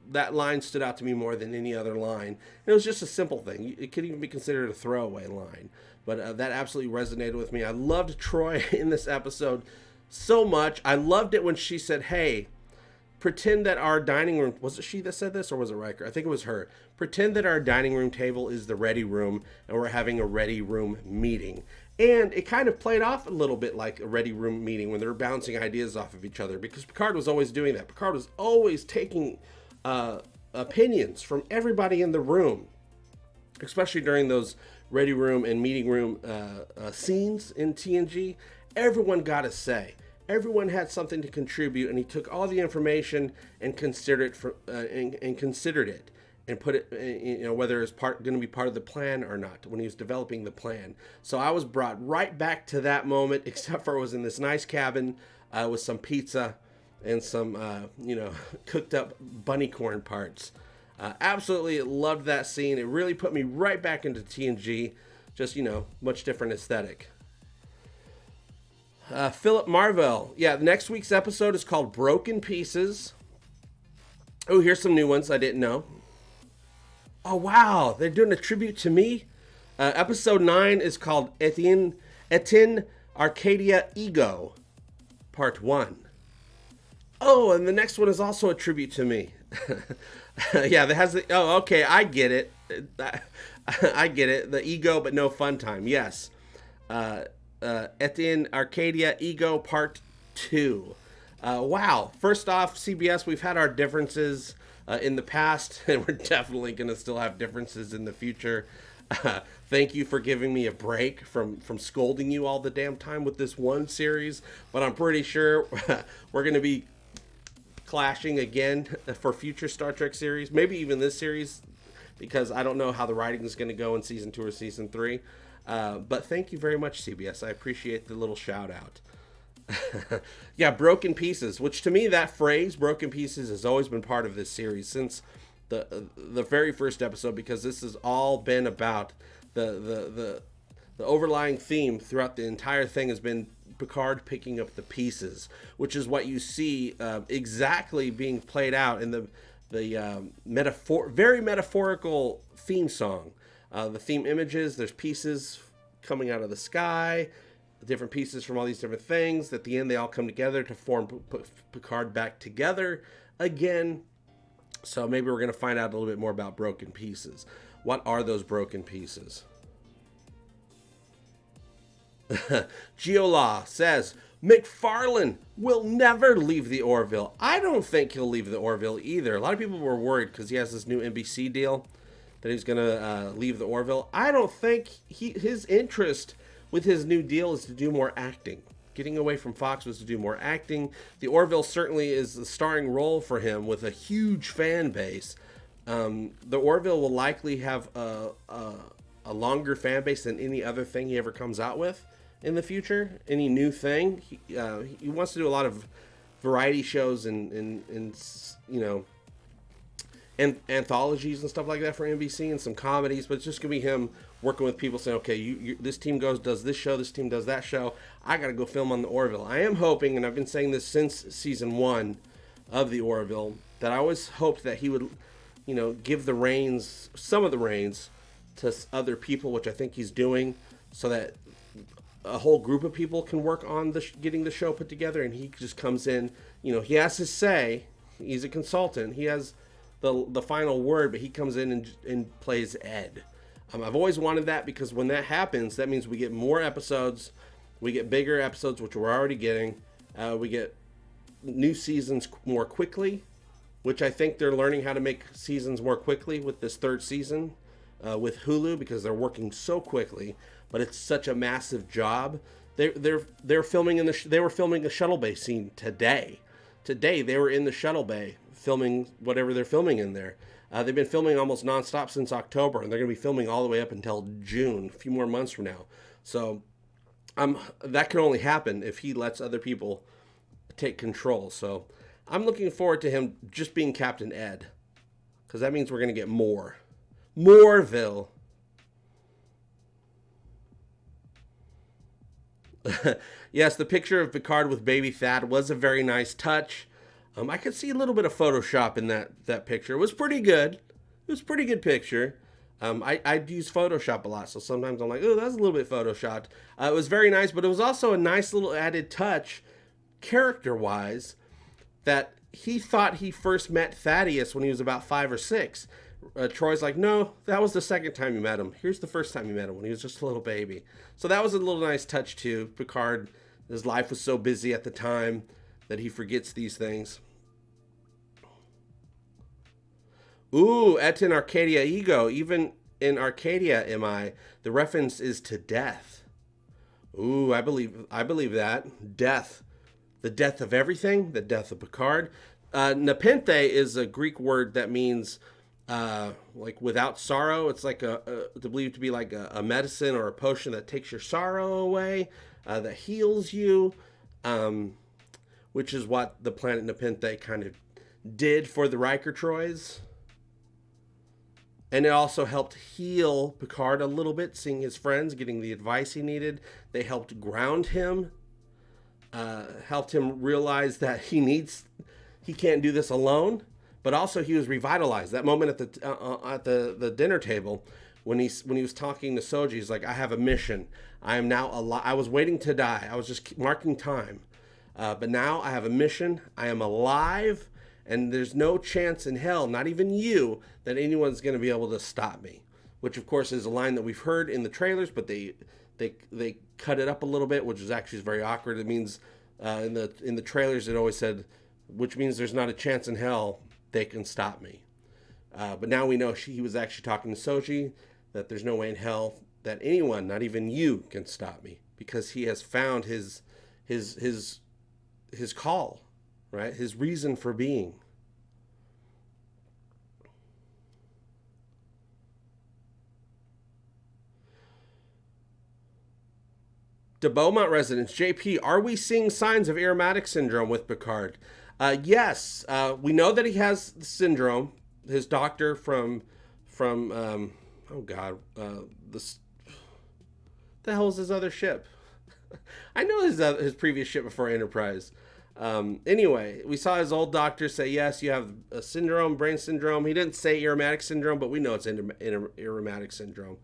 that line stood out to me more than any other line. It was just a simple thing. It could even be considered a throwaway line. But that absolutely resonated with me. I loved Troy in this episode so much. I loved it when she said, hey, pretend that our dining room... Was it she that said this, or was it Riker? I think it was her. Pretend that our dining room table is the ready room, and we're having a ready room meeting. And it kind of played off a little bit like a ready room meeting when they were bouncing ideas off of each other, because Picard was always doing that. Picard was always taking opinions from everybody in the room, especially during those ready room and meeting room scenes in TNG. Everyone got a say. Everyone had something to contribute, and he took all the information and considered it and put it, whether it's going to be part of the plan or not when he was developing the plan. So I was brought right back to that moment, except for it was in this nice cabin with some pizza and some, cooked up BUNNYCORN parts. Absolutely loved that scene. It really put me right back into TNG. Just, much different aesthetic. Philip Marvell. Yeah, next week's episode is called Broken Pieces. Oh, here's some new ones I didn't know. Oh, wow. They're doing a tribute to me. Episode 9 is called Etienne Arcadia Ego, Part 1. Oh, and the next one is also a tribute to me. Yeah, that has the... Oh, okay, I get it. I get it. The ego, but no fun time. Yes. Etienne Arcadia Ego Part 2. Wow. First off, CBS, we've had our differences in the past, and we're definitely going to still have differences in the future. Thank you for giving me a break from scolding you all the damn time with this one series, but I'm pretty sure we're going to be clashing again for future Star Trek series, maybe even this series, because I don't know how the writing is going to go in season 2 or season 3. But thank you very much, CBS. I appreciate the little shout out. Yeah, broken pieces, which to me, that phrase broken pieces has always been part of this series since the very first episode, because this has all been about the overlying theme throughout the entire thing has been Picard picking up the pieces, which is what you see exactly being played out in the very metaphorical theme song. The theme images, there's pieces coming out of the sky, different pieces from all these different things. At the end, they all come together to form Picard back together again. So maybe we're going to find out a little bit more about broken pieces. What are those broken pieces? Geolaw says, McFarlane will never leave the Orville. I don't think he'll leave the Orville either. A lot of people were worried because he has this new NBC deal that he's going to leave the Orville. I don't think his interest with his new deal is to do more acting. Getting away from Fox was to do more acting. The Orville certainly is the starring role for him with a huge fan base. The Orville will likely have a longer fan base than any other thing he ever comes out with in the future. Any new thing. He wants to do a lot of variety shows and anthologies and stuff like that for NBC and some comedies, but it's just gonna be him working with people saying, okay, this team does this show, this team does that show, I gotta go film on the Orville. I am hoping, and I've been saying this since season 1 of the Orville, that I always hoped that he would, give some of the reins to other people, which I think he's doing, so that a whole group of people can work on getting the show put together, and he just comes in, he has his say, he's a consultant, he has the final word, but he comes in and plays Ed. I've always wanted that, because when that happens, that means we get more episodes, we get bigger episodes, which we're already getting, we get new seasons more quickly, which I think they're learning how to make seasons more quickly with this third season with Hulu, because they're working so quickly, but it's such a massive job. They're filming they were filming the shuttle bay scene today. Today they were in the shuttle bay filming whatever they're filming in there. They've been filming almost nonstop since October, and they're going to be filming all the way up until June, a few more months from now. So that can only happen if he lets other people take control. So I'm looking forward to him just being Captain Ed, because that means we're going to get more. Moreville. Yes, the picture of Picard with baby Thad was a very nice touch. I could see a little bit of Photoshop in that picture. It was pretty good. It was a pretty good picture. I use Photoshop a lot, so sometimes I'm like, oh, that's a little bit Photoshopped. It was very nice, but it was also a nice little added touch, character-wise, that he thought he first met Thaddeus when he was about 5 or 6. Troy's like, no, that was the second time you met him. Here's the first time you met him, when he was just a little baby. So that was a little nice touch, too. Picard, his life was so busy at the time that he forgets these things. Ooh, Etin Arcadia Ego. Even in Arcadia, the reference is to death. Ooh, I believe that. Death. The death of everything. The death of Picard. Nepenthe is a Greek word that means like without sorrow. It's like believed to be like a medicine or a potion that takes your sorrow away, that heals you. Which is what the planet Nepenthe kind of did for the Riker Troys. And it also helped heal Picard a little bit, seeing his friends, getting the advice he needed. They helped ground him, helped him realize that he can't do this alone. But also he was revitalized. That moment at the dinner table, when he was talking to Soji, he's like, I have a mission. I am now alive. I was waiting to die. I was just marking time. But now I have a mission. I am alive, and there's no chance in hell, not even you, that anyone's going to be able to stop me. Which, of course, is a line that we've heard in the trailers, but they they cut it up a little bit, which is actually very awkward. It means in the trailers it always said, which means there's not a chance in hell they can stop me. But now we know he was actually talking to Soji, that there's no way in hell that anyone, not even you, can stop me, because he has found his call, right? His reason for being. To Beaumont residents, JP, are we seeing signs of aromatic syndrome with Picard? Yes, we know that he has the syndrome. His doctor from oh God, the hell is his other ship? I know his previous ship before Enterprise. Anyway, we saw his old doctor say, yes, you have a syndrome, brain syndrome. He didn't say aromatic syndrome, but we know it's aromatic syndrome.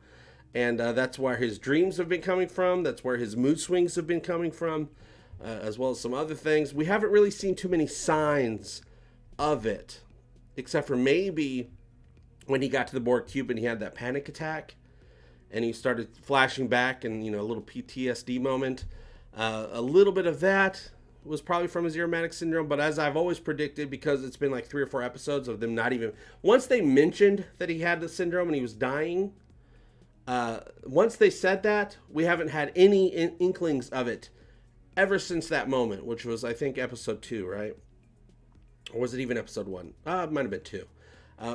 And that's where his dreams have been coming from. That's where his mood swings have been coming from, as well as some other things. We haven't really seen too many signs of it, except for maybe when he got to the Borg cube and he had that panic attack and he started flashing back and, a little PTSD moment. A little bit of that was probably from his aromatic syndrome, but as I've always predicted, because it's been like 3 or 4 episodes of them not even... Once they mentioned that he had the syndrome and he was dying... once they said that, we haven't had any inklings of it ever since that moment, which was, I think, episode 2, right? Or was it even episode 1? It might have been 2.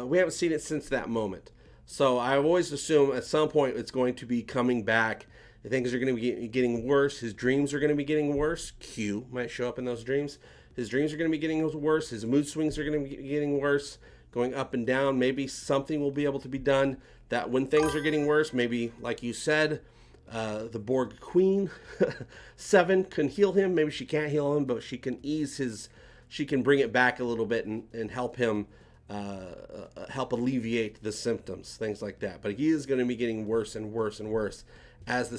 We haven't seen it since that moment. So I always assume at some point it's going to be coming back. Things are going to be getting worse. His dreams are going to be getting worse. Q might show up in those dreams. His dreams are going to be getting worse. His mood swings are going to be getting worse, going up and down. Maybe something will be able to be done that when things are getting worse, maybe, like you said, the Borg Queen, 7, can heal him. Maybe she can't heal him, but she can she can bring it back a little bit and help him, help alleviate the symptoms, things like that. But he is going to be getting worse and worse and worse as the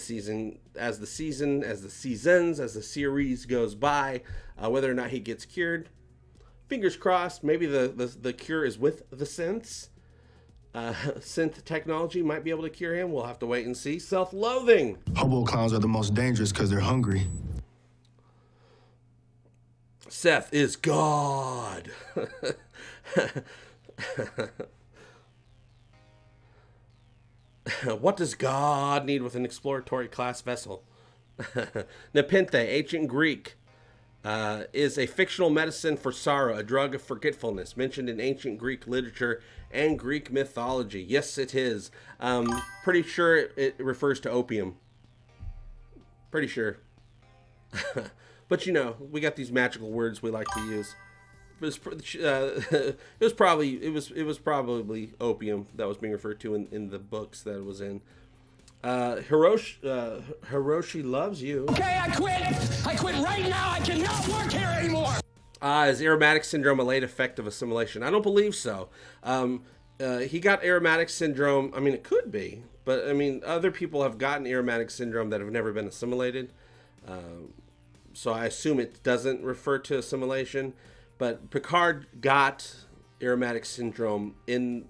series goes by. Whether or not he gets cured, fingers crossed. Maybe the cure is with the synths. Synth technology might be able to cure him. We'll have to wait and see. Self-loathing. Hobo clowns are the most dangerous because they're hungry. Seth is God. What does God need with an exploratory class vessel? Nepenthe, ancient Greek, is a fictional medicine for sorrow, a drug of forgetfulness, mentioned in ancient Greek literature and Greek mythology. Yes, it is. Pretty sure it refers to opium. Pretty sure. But we got these magical words we like to use. It was probably opium that was being referred to in the books that it was in. Hiroshi loves you. Okay, I quit right now. I cannot work here anymore. Is aromatic syndrome a late effect of assimilation? I don't believe so. He got aromatic syndrome. I mean, it could be, but I mean, other people have gotten aromatic syndrome that have never been assimilated. So I assume it doesn't refer to assimilation. But Picard got aromatic syndrome in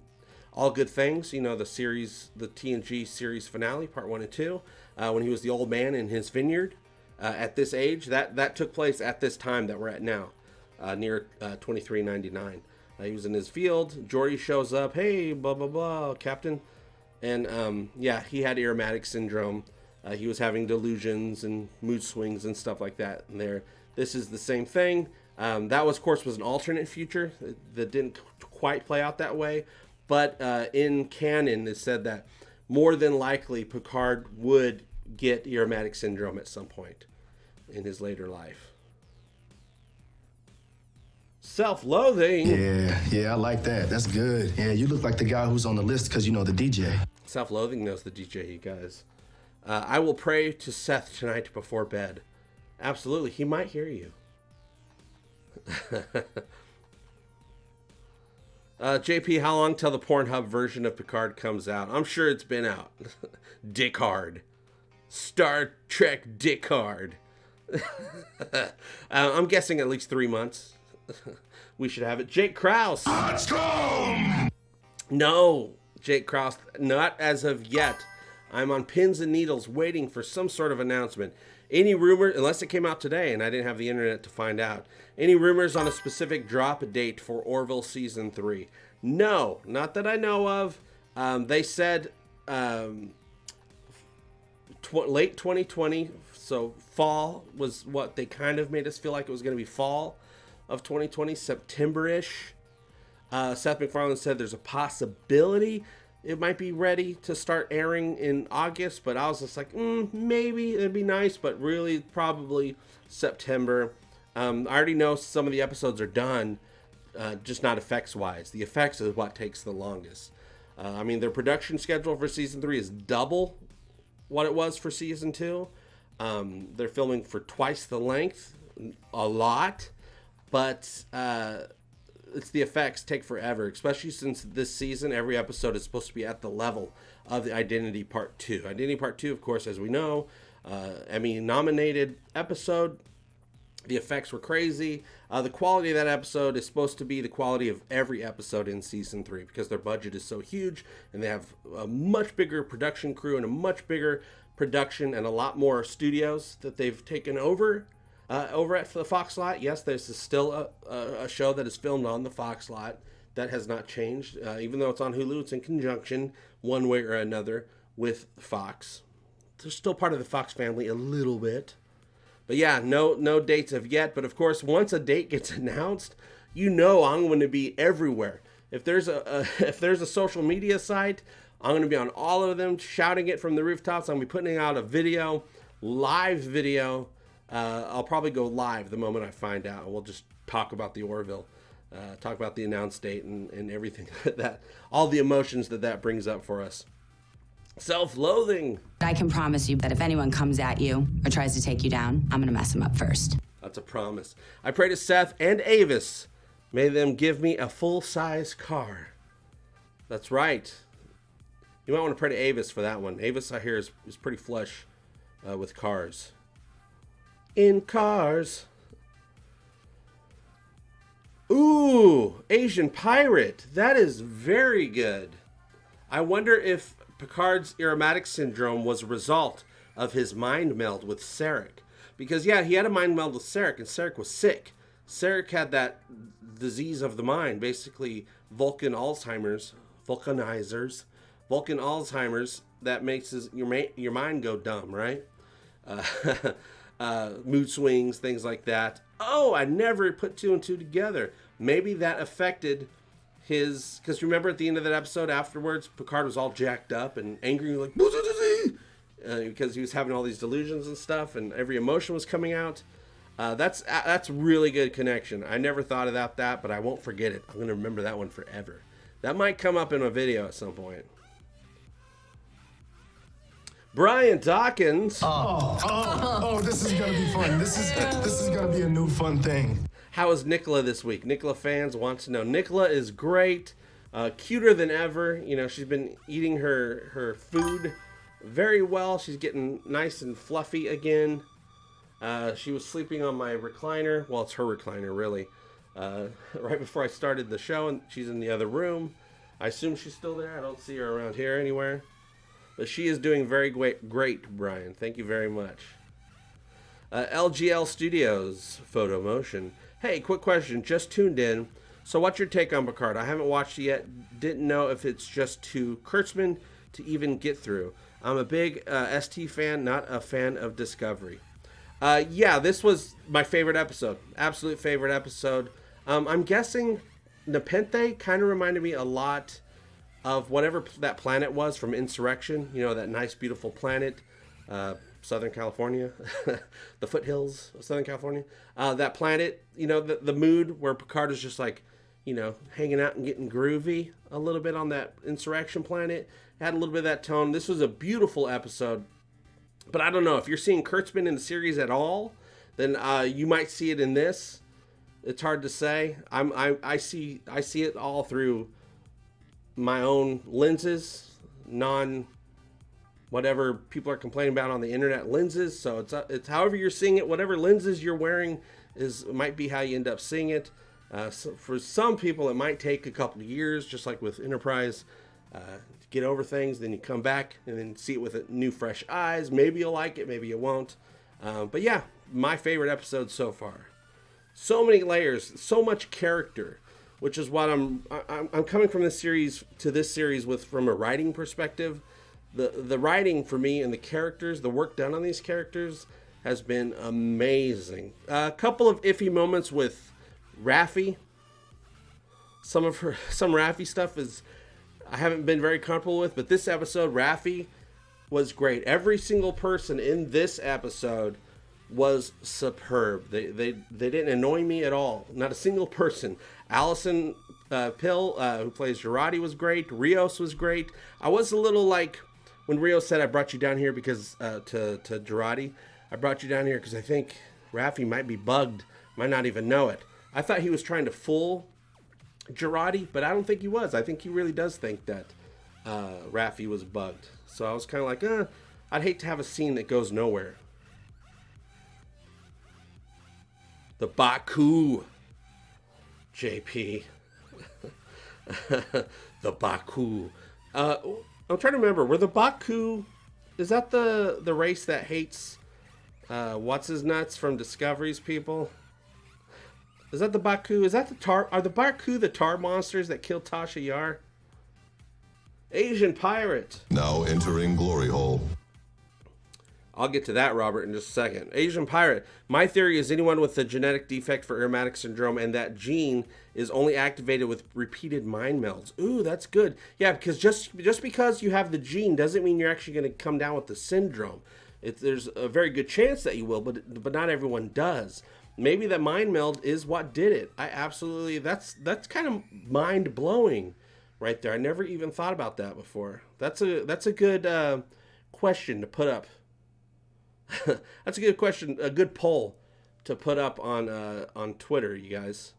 All Good Things, the series, the TNG series finale, part 1 and 2, when he was the old man in his vineyard at this age. That took place at this time that we're at now, near 2399. He was in his field. Geordi shows up. Hey, blah, blah, blah, Captain. And he had aromatic syndrome. He was having delusions and mood swings and stuff like that. And this is the same thing. That was, of course, was an alternate future that didn't quite play out that way. But in canon, it said that more than likely Picard would get aromatic syndrome at some point in his later life. Self-loathing. Yeah, I like that. That's good. Yeah, you look like the guy who's on the list because you know the DJ. Self-loathing knows the DJ, you guys. I will pray to Seth tonight before bed. Absolutely, he might hear you. JP, how long till the Pornhub version of Picard comes out? I'm sure it's been out. Dickard. Star Trek Dickard. I'm guessing at least 3 months. We should have it. Jake Krause. Let's go! No, Jake Krause, not as of yet. I'm on pins and needles waiting for some sort of announcement. Any rumor, unless it came out today and I didn't have the internet to find out, any rumors on a specific drop date for Orville Season 3? No, not that I know of. They said late 2020, so fall was what they kind of made us feel like it was going to be fall of 2020, September-ish. Seth MacFarlane said there's a possibility it might be ready to start airing in August, but I was just like, maybe it'd be nice, but really probably September. I already know some of the episodes are done, just not effects-wise. The effects is what takes the longest. I mean, their production schedule for Season 3 is double what it was for Season 2. They're filming for twice the length, a lot, but it's the effects take forever, especially since this season, every episode is supposed to be at the level of the Identity Part 2. Identity Part 2, of course, as we know, Emmy-nominated episode. The effects were crazy. The quality of that episode is supposed to be the quality of every episode in Season 3 because their budget is so huge and they have a much bigger production crew and a much bigger production and a lot more studios that they've taken over at the Fox lot. Yes, this is still a show that is filmed on the Fox lot. That has not changed. Even though it's on Hulu, it's in conjunction one way or another with Fox. They're still part of the Fox family a little bit. But yeah, no dates of yet. But of course, once a date gets announced, you know I'm going to be everywhere. If there's a social media site, I'm going to be on all of them, shouting it from the rooftops. I'm going to be putting out a video, live video. I'll probably go live the moment I find out. We'll just talk about the Orville, talk about the announced date and everything that all the emotions that brings up for us. Self-loathing. I can promise you that if anyone comes at you or tries to take you down, I'm going to mess them up first. That's a promise. I pray to Seth and Avis. May them give me a full-size car. That's right. You might want to pray to Avis for that one. Avis, I hear, is pretty flush with cars. In cars. Ooh, Asian Pirate. That is very good. I wonder if Picard's aromatic syndrome was a result of his mind meld with Sarek. Because, yeah, he had a mind meld with Sarek, and Sarek was sick. Sarek had that disease of the mind, basically Vulcan Alzheimer's, that makes your mind go dumb, right? Mood swings, things like that. Oh, I never put two and two together. Maybe that affected his, because remember at the end of that episode afterwards, Picard was all jacked up and angry, like, because he was having all these delusions and stuff, and every emotion was coming out. That's really good connection. I never thought about that, but I won't forget it. I'm going to remember that one forever. That might come up in a video at some point. Brian Dawkins. Oh, this is going to be fun. This is going to be a new fun thing. How is Nicola this week? Nicola fans want to know. Nicola is great, cuter than ever. You know, she's been eating her food very well. She's getting nice and fluffy again. She was sleeping on my recliner. Well, it's her recliner, really. Right before I started the show, and she's in the other room. I assume she's still there. I don't see her around here anywhere. But she is doing very great, Brian. Thank you very much. LGL Studios, Photo Motion. Hey, quick question. Just tuned in. So what's your take on Picard? I haven't watched it yet. Didn't know if it's just too Kurtzman to even get through. I'm a big ST fan, not a fan of Discovery. Yeah, this was my favorite episode. Absolute favorite episode. I'm guessing Nepenthe kind of reminded me a lot of whatever that planet was from Insurrection. You know, that nice, beautiful planet. Southern California, the foothills of Southern California. That planet, you know, the mood where Picard is just like, you know, hanging out and getting groovy a little bit on that Insurrection planet. Had a little bit of that tone. This was a beautiful episode. But I don't know, if you're seeing Kurtzman in the series at all, then you might see it in this. It's hard to say. I see it all through my own lenses, whatever people are complaining about on the internet lenses. So it's however you're seeing it, whatever lenses you're wearing might be how you end up seeing it. So for some people, it might take a couple of years, just like with Enterprise. get over things, then you come back and then see it with new fresh eyes. Maybe you'll like it, maybe you won't. But yeah, my favorite episode so far. So many layers, so much character, which is what I'm coming from this series to this series with from a writing perspective. The writing for me and the characters, the work done on these characters has been amazing. A couple of iffy moments with Raffi. Some Raffi stuff I haven't been very comfortable with, but this episode, Raffi was great. Every single person in this episode was superb. They didn't annoy me at all. Not a single person. Allison Pill, who plays Girardi, was great. Rios was great. I was a little like when Rios said, "I brought you down here because to Girardi. I brought you down here because I think Raffi might be bugged, might not even know it." I thought he was trying to fool Girardi, but I don't think he was. I think he really does think that Raffi was bugged. So I was kind of like, I'd hate to have a scene that goes nowhere. The Baku, JP. The Baku. I'm trying to remember. Were the Baku, is that the race that hates what's his nuts from Discovery's people? Is that the Baku? Is that the tar? Are the Baku the tar monsters that killed Tasha Yar? Asian pirate. Now entering glory hole. I'll get to that, Robert, in just a second. Asian pirate. My theory is anyone with a genetic defect for Irmatic syndrome, and that gene is only activated with repeated mind melds. Ooh, that's good. Yeah, because just because you have the gene doesn't mean you're actually going to come down with the syndrome. There's a very good chance that you will, but not everyone does. Maybe that mind meld is what did it. I absolutely, that's kind of mind blowing, right there. I never even thought about that before. That's a good question to put up. That's a good question, a good poll to put up on Twitter, you guys.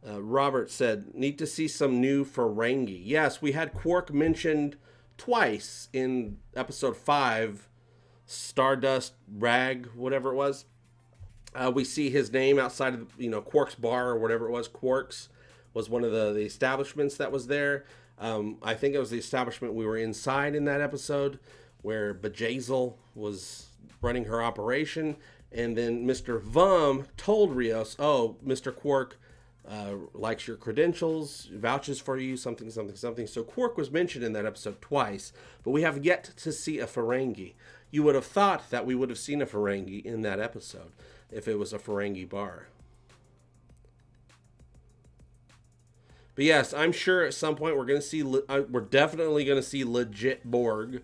Robert said, need to see some new Ferengi. Yes, we had Quark mentioned twice in episode 5, Stardust Rag, whatever it was. We see his name outside of Quark's bar or whatever it was. Quark's was one of the establishments that was there. I think it was the establishment we were inside in that episode where Bjayzl was running her operation, and then Mr. Vum told Rios, "Oh, Mr. Quark likes your credentials, vouches for you, something, something, something." So Quark was mentioned in that episode twice, but we have yet to see a Ferengi. You would have thought that we would have seen a Ferengi in that episode if it was a Ferengi bar. But yes, I'm sure at some point we're going to see, we're definitely going to see legit Borg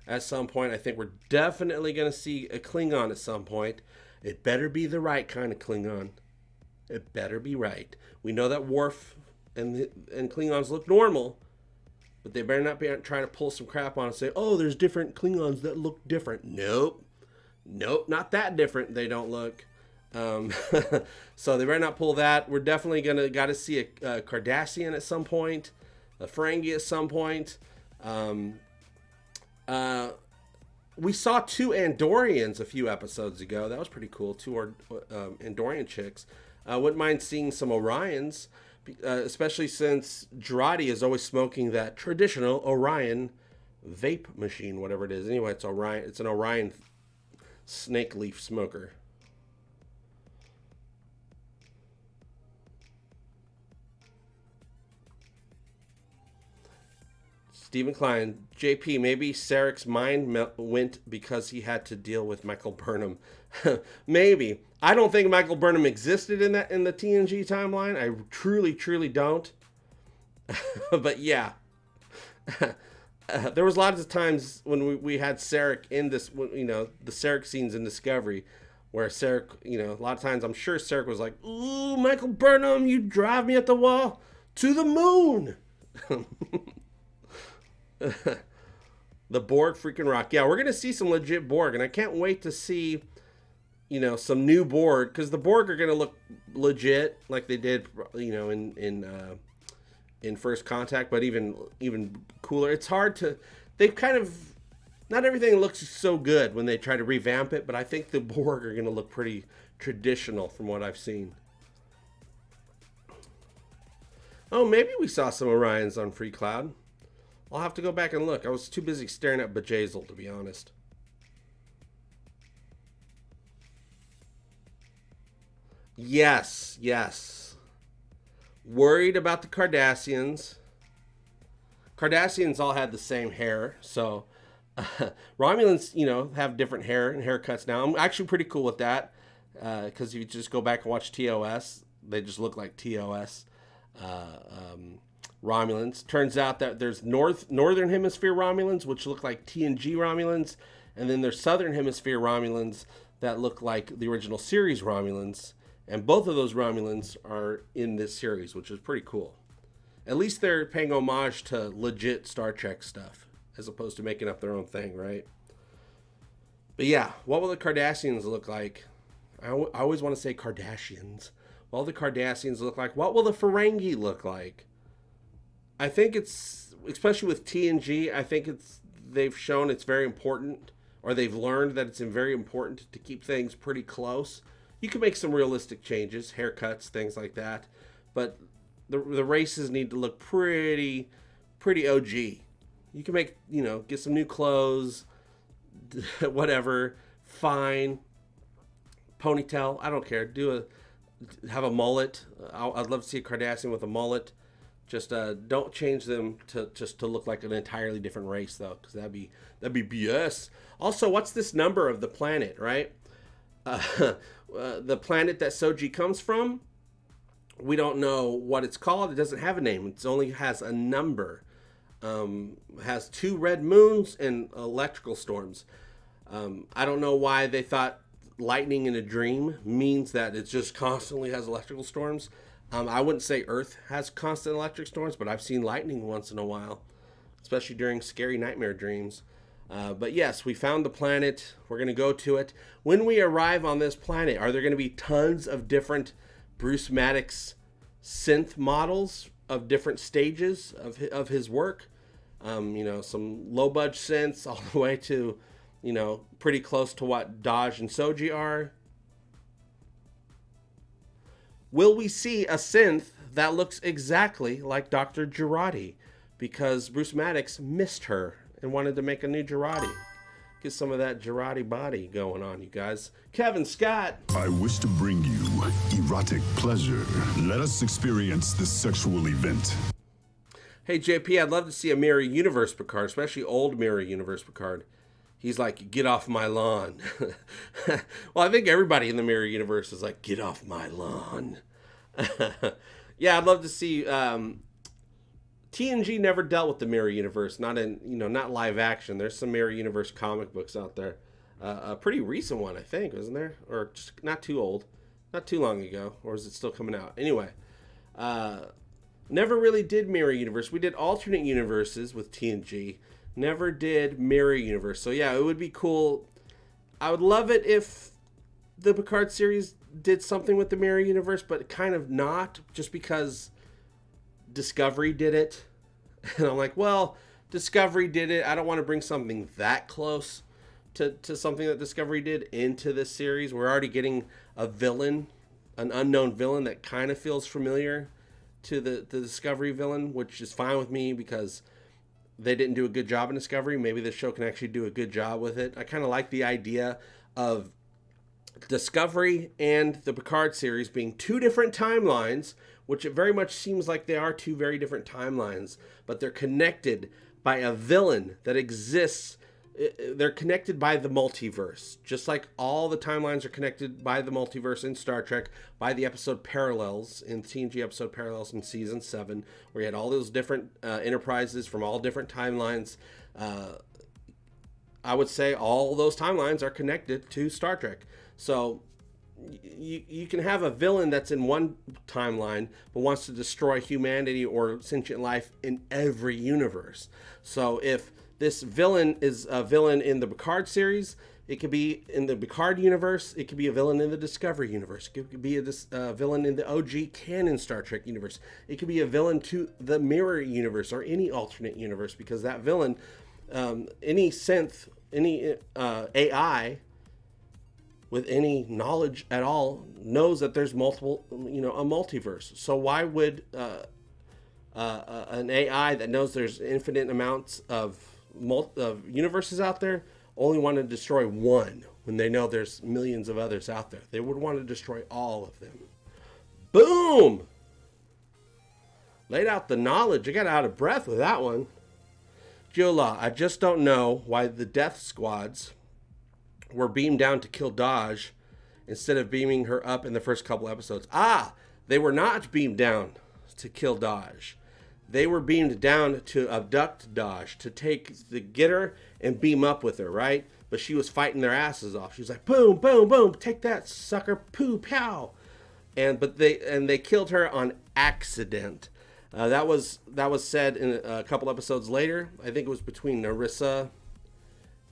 at some point. I think we're definitely going to see a Klingon at some point. It better be the right kind of Klingon. It better be right. We know that Worf and Klingons look normal, but they better not be trying to pull some crap on and say, "Oh, there's different Klingons that look different." Nope, not that different. They don't look. So they better not pull that. We're definitely got to see a Cardassian at some point, a Ferengi at some point. We saw 2 Andorians a few episodes ago. That was pretty cool. 2 Andorian chicks. Wouldn't mind seeing some Orions, especially since Girardi is always smoking that traditional Orion vape machine, whatever it is. Anyway, it's Orion. It's an Orion snake leaf smoker. Stephen Klein, JP, maybe Sarek's mind went because he had to deal with Michael Burnham. Maybe. I don't think Michael Burnham existed in the TNG timeline. I truly, truly don't. But yeah. There was lots of times when we had Sarek in this, the Sarek scenes in Discovery, where Sarek, a lot of times I'm sure Sarek was like, "Ooh, Michael Burnham, you drive me at the wall to the moon." The Borg freaking rock. Yeah, we're going to see some legit Borg, and I can't wait to see, some new Borg, because the Borg are going to look legit like they did, in First Contact, but even cooler. It's hard to, they've kind of, not everything looks so good when they try to revamp it, but I think the Borg are going to look pretty traditional from what I've seen. Oh, maybe we saw some Orions on Free Cloud. I'll have to go back and look. I was too busy staring at Bajazle, to be honest. Yes, yes. Worried about the Cardassians. Cardassians all had the same hair, so Romulans, you know, have different hair and haircuts now. I'm actually pretty cool with that, because if you just go back and watch TOS, they just look like TOS Romulans. Turns out that there's Northern Hemisphere Romulans, which look like TNG Romulans, and then there's Southern Hemisphere Romulans that look like the original series Romulans, and both of those Romulans are in this series, which is pretty cool. At least they're paying homage to legit Star Trek stuff, as opposed to making up their own thing, right? But yeah, what will the Cardassians look like? I always want to say Kardashians. What will the Cardassians look like? What will the Ferengi look like? I think it's, especially with TNG, I think they've shown it's very important, or they've learned that it's very important to keep things pretty close. You can make some realistic changes, haircuts, things like that, but the races need to look pretty OG. You can make, you know, get some new clothes, whatever, fine, ponytail, I don't care. Have a mullet. I'd love to see a Cardassian with a mullet. Just don't change them to look like an entirely different race, though, because that'd be BS. Also, what's this number of the planet, right? The planet that Soji comes from, we don't know what it's called. It doesn't have a name. It only has a number. Has 2 red moons and electrical storms. I don't know why they thought lightning in a dream means that it just constantly has electrical storms. I wouldn't say Earth has constant electric storms, but I've seen lightning once in a while, especially during scary nightmare dreams. But yes, we found the planet. We're going to go to it. When we arrive on this planet, are there going to be tons of different Bruce Maddox synth models of different stages of his work? You know, some low budge synths all the way to, you know, pretty close to what Daj and Soji are. Will we see a synth that looks exactly like Dr. Jurati? Because Bruce Maddox missed her and wanted to make a new Jurati. Get some of that Jurati body going on, you guys. Kevin Scott. I wish to bring you erotic pleasure. Let us experience this sexual event. Hey, JP, I'd love to see a Mirror Universe Picard, especially old Mirror Universe Picard. He's like, get off my lawn. Well, I think everybody in the Mirror Universe is like, get off my lawn. Yeah, I'd love to see... TNG never dealt with the Mirror Universe, not live action. There's some Mirror Universe comic books out there. A pretty recent one, I think, wasn't there? Or just not too old. Not too long ago. Or is it still coming out? Anyway. Never really did Mirror Universe. We did alternate universes with TNG. Never did Mirror Universe. So yeah, it would be cool. I would love it if the Picard series did something with the Mirror Universe, but kind of not, just because Discovery did it. And I'm like, well, Discovery did it. I don't want to bring something that close to something that Discovery did into this series. We're already getting a villain, an unknown villain that kind of feels familiar to the Discovery villain, which is fine with me because they didn't do a good job in Discovery. Maybe this show can actually do a good job with it. I kind of like the idea of Discovery and the Picard series being 2 different timelines, which it very much seems like they are 2 very different timelines, but they're connected by a villain that exists. They're connected by the multiverse, just like all the timelines are connected by the multiverse in Star Trek, by the episode Parallels, in TNG episode Parallels in season 7, where you had all those different enterprises from all different timelines. I would say all those timelines are connected to Star Trek. So you can have a villain that's in one timeline but wants to destroy humanity or sentient life in every universe. So if this villain is a villain in the Picard series, it could be in the Picard universe. It could be a villain in the Discovery universe. It could be a villain in the OG canon Star Trek universe. It could be a villain to the Mirror universe or any alternate universe, because that villain, any synth, any AI with any knowledge at all knows that there's multiple, a multiverse. So why would an AI that knows there's infinite amounts of universes out there only want to destroy one when they know there's millions of others out there. They would want to destroy all of them. Boom! Laid out the knowledge. I got out of breath with that one. Giola, I just don't know why the death squads were beamed down to kill Daj instead of beaming her up in the first couple episodes. They were not beamed down to kill Daj. They were beamed down to abduct Daj, to get her and beam up with her, right? But she was fighting their asses off. She was like, boom, boom, boom, take that, sucker, poo, pow. And they killed her on accident. That was said in a couple episodes later. I think it was between Narissa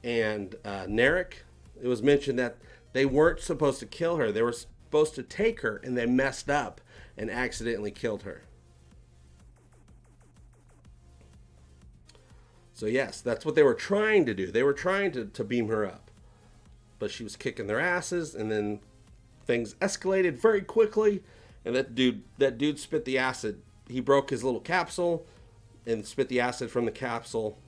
and Narek. It was mentioned that they weren't supposed to kill her. They were supposed to take her, and they messed up and accidentally killed her. So yes, that's what they were trying to do. They were trying to beam her up. But she was kicking their asses, and then things escalated very quickly, and that dude spit the acid. He broke his little capsule and spit the acid from the capsule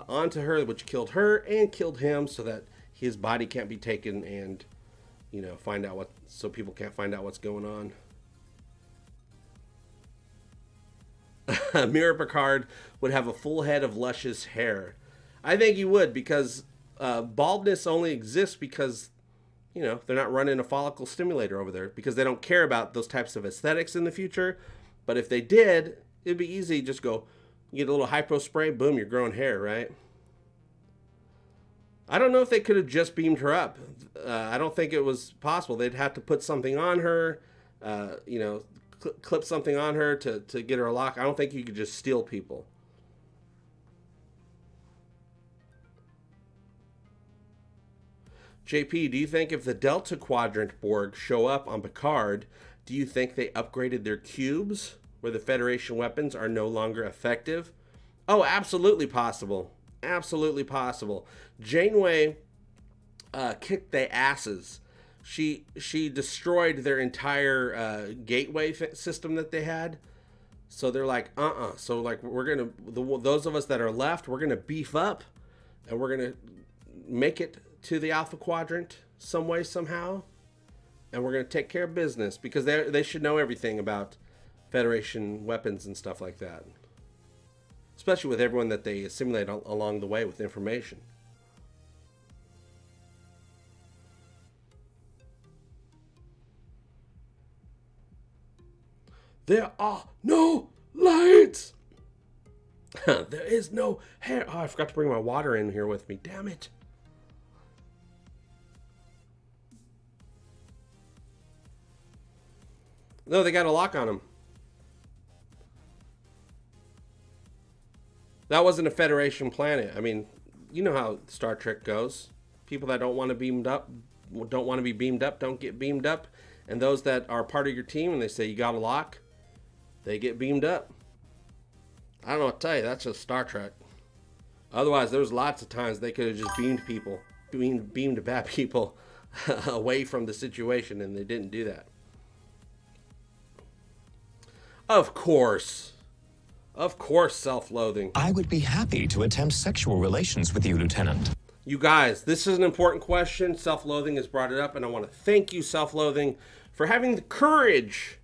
onto her, which killed her and killed him, so that his body can't be taken and, so people can't find out what's going on. Mirror Picard would have a full head of luscious hair. I think he would, because baldness only exists because, they're not running a follicle stimulator over there, because they don't care about those types of aesthetics in the future. But if they did, it'd be easy. Just go, you get a little hypo spray, boom, you're growing hair, right? I don't know if they could have just beamed her up. I don't think it was possible. They'd have to put something on her, clip something on her to get her a lock. I don't think you could just steal people. JP, do you think if the Delta Quadrant Borg show up on Picard, do you think they upgraded their cubes where the Federation weapons are no longer effective? Oh, absolutely possible. Absolutely possible. Janeway kicked their asses. She destroyed their entire gateway system that they had. So they're like, So like those of us that are left, we're gonna beef up, and we're gonna make it to the Alpha Quadrant some way, somehow, and we're gonna take care of business, because they should know everything about Federation weapons and stuff like that. Especially with everyone that they assimilate along the way with information. There are no lights. There is no hair. Oh, I forgot to bring my water in here with me. Damn it. No, they got a lock on them. That wasn't a Federation planet. I mean, you know how Star Trek goes. People that don't want to be beamed up, don't get beamed up. And those that are part of your team and they say you got a lock, they get beamed up. I don't know what to tell you. That's just Star Trek. Otherwise, there was lots of times they could have just beamed bad people away from the situation, and they didn't do that. Of course, self-loathing. I would be happy to attempt sexual relations with you, Lieutenant. You guys, this is an important question. Self-loathing has brought it up, and I want to thank you, self-loathing, for having the courage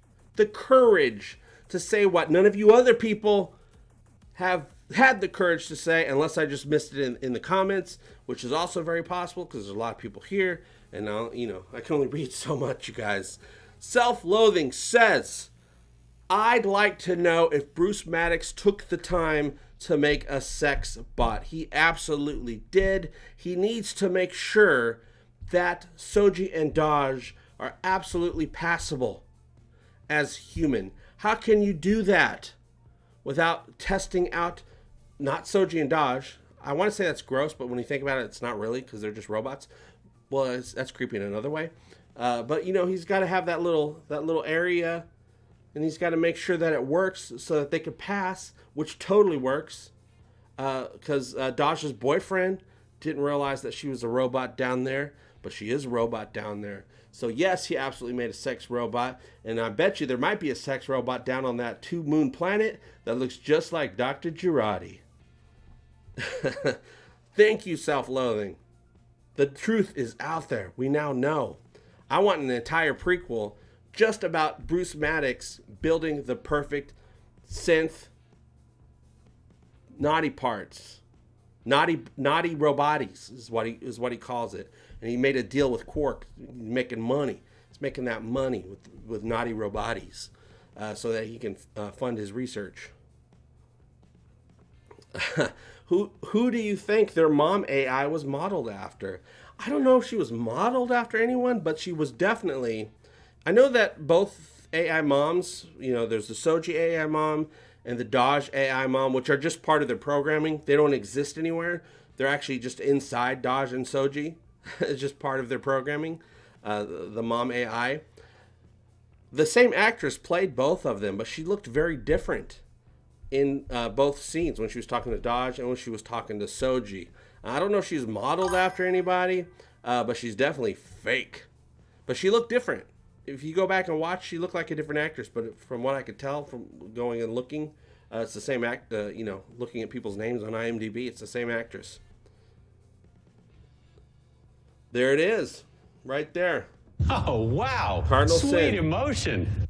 to say what none of you other people have had the courage to say, unless I just missed it in the comments, which is also very possible, because there's a lot of people here, and now, I can only read so much, you guys. Self-loathing says, I'd like to know if Bruce Maddox took the time to make a sex bot. He absolutely did. He needs to make sure that Soji and Daj are absolutely passable as human. How can you do that without testing out, not Soji and Daj? I want to say that's gross, but when you think about it, it's not really, because they're just robots. Well, that's creepy in another way. But he's got to have that little area. And he's got to make sure that it works so that they could pass, which totally works. Because Daj's boyfriend didn't realize that she was a robot down there, but she is a robot down there. So yes, he absolutely made a sex robot, and I bet you there might be a sex robot down on that 2-moon planet that looks just like Dr. Girardi. Thank you, self-loathing. The truth is out there. We now know. I want an entire prequel just about Bruce Maddox building the perfect synth naughty parts. Naughty roboties is what he calls it. And he made a deal with Quark, making money. He's making that money with naughty roboties, so that he can fund his research. Who do you think their mom AI was modeled after? I don't know if she was modeled after anyone, but she was definitely. I know that both AI moms, there's the Soji AI mom and the Dodge AI mom, which are just part of their programming. They don't exist anywhere. They're actually just inside Dodge and Soji. It's just part of their programming, the mom AI. The same actress played both of them, but she looked very different in both scenes, when she was talking to Dodge and when she was talking to Soji. I don't know if she's modeled after anybody, but she's definitely fake. But she looked different. If you go back and watch, she looked like a different actress. But from what I could tell from going and looking, it's the same looking at people's names on IMDb, it's the same actress. There it is, right there. Oh, wow. Cardinal Sweet Sin. emotion.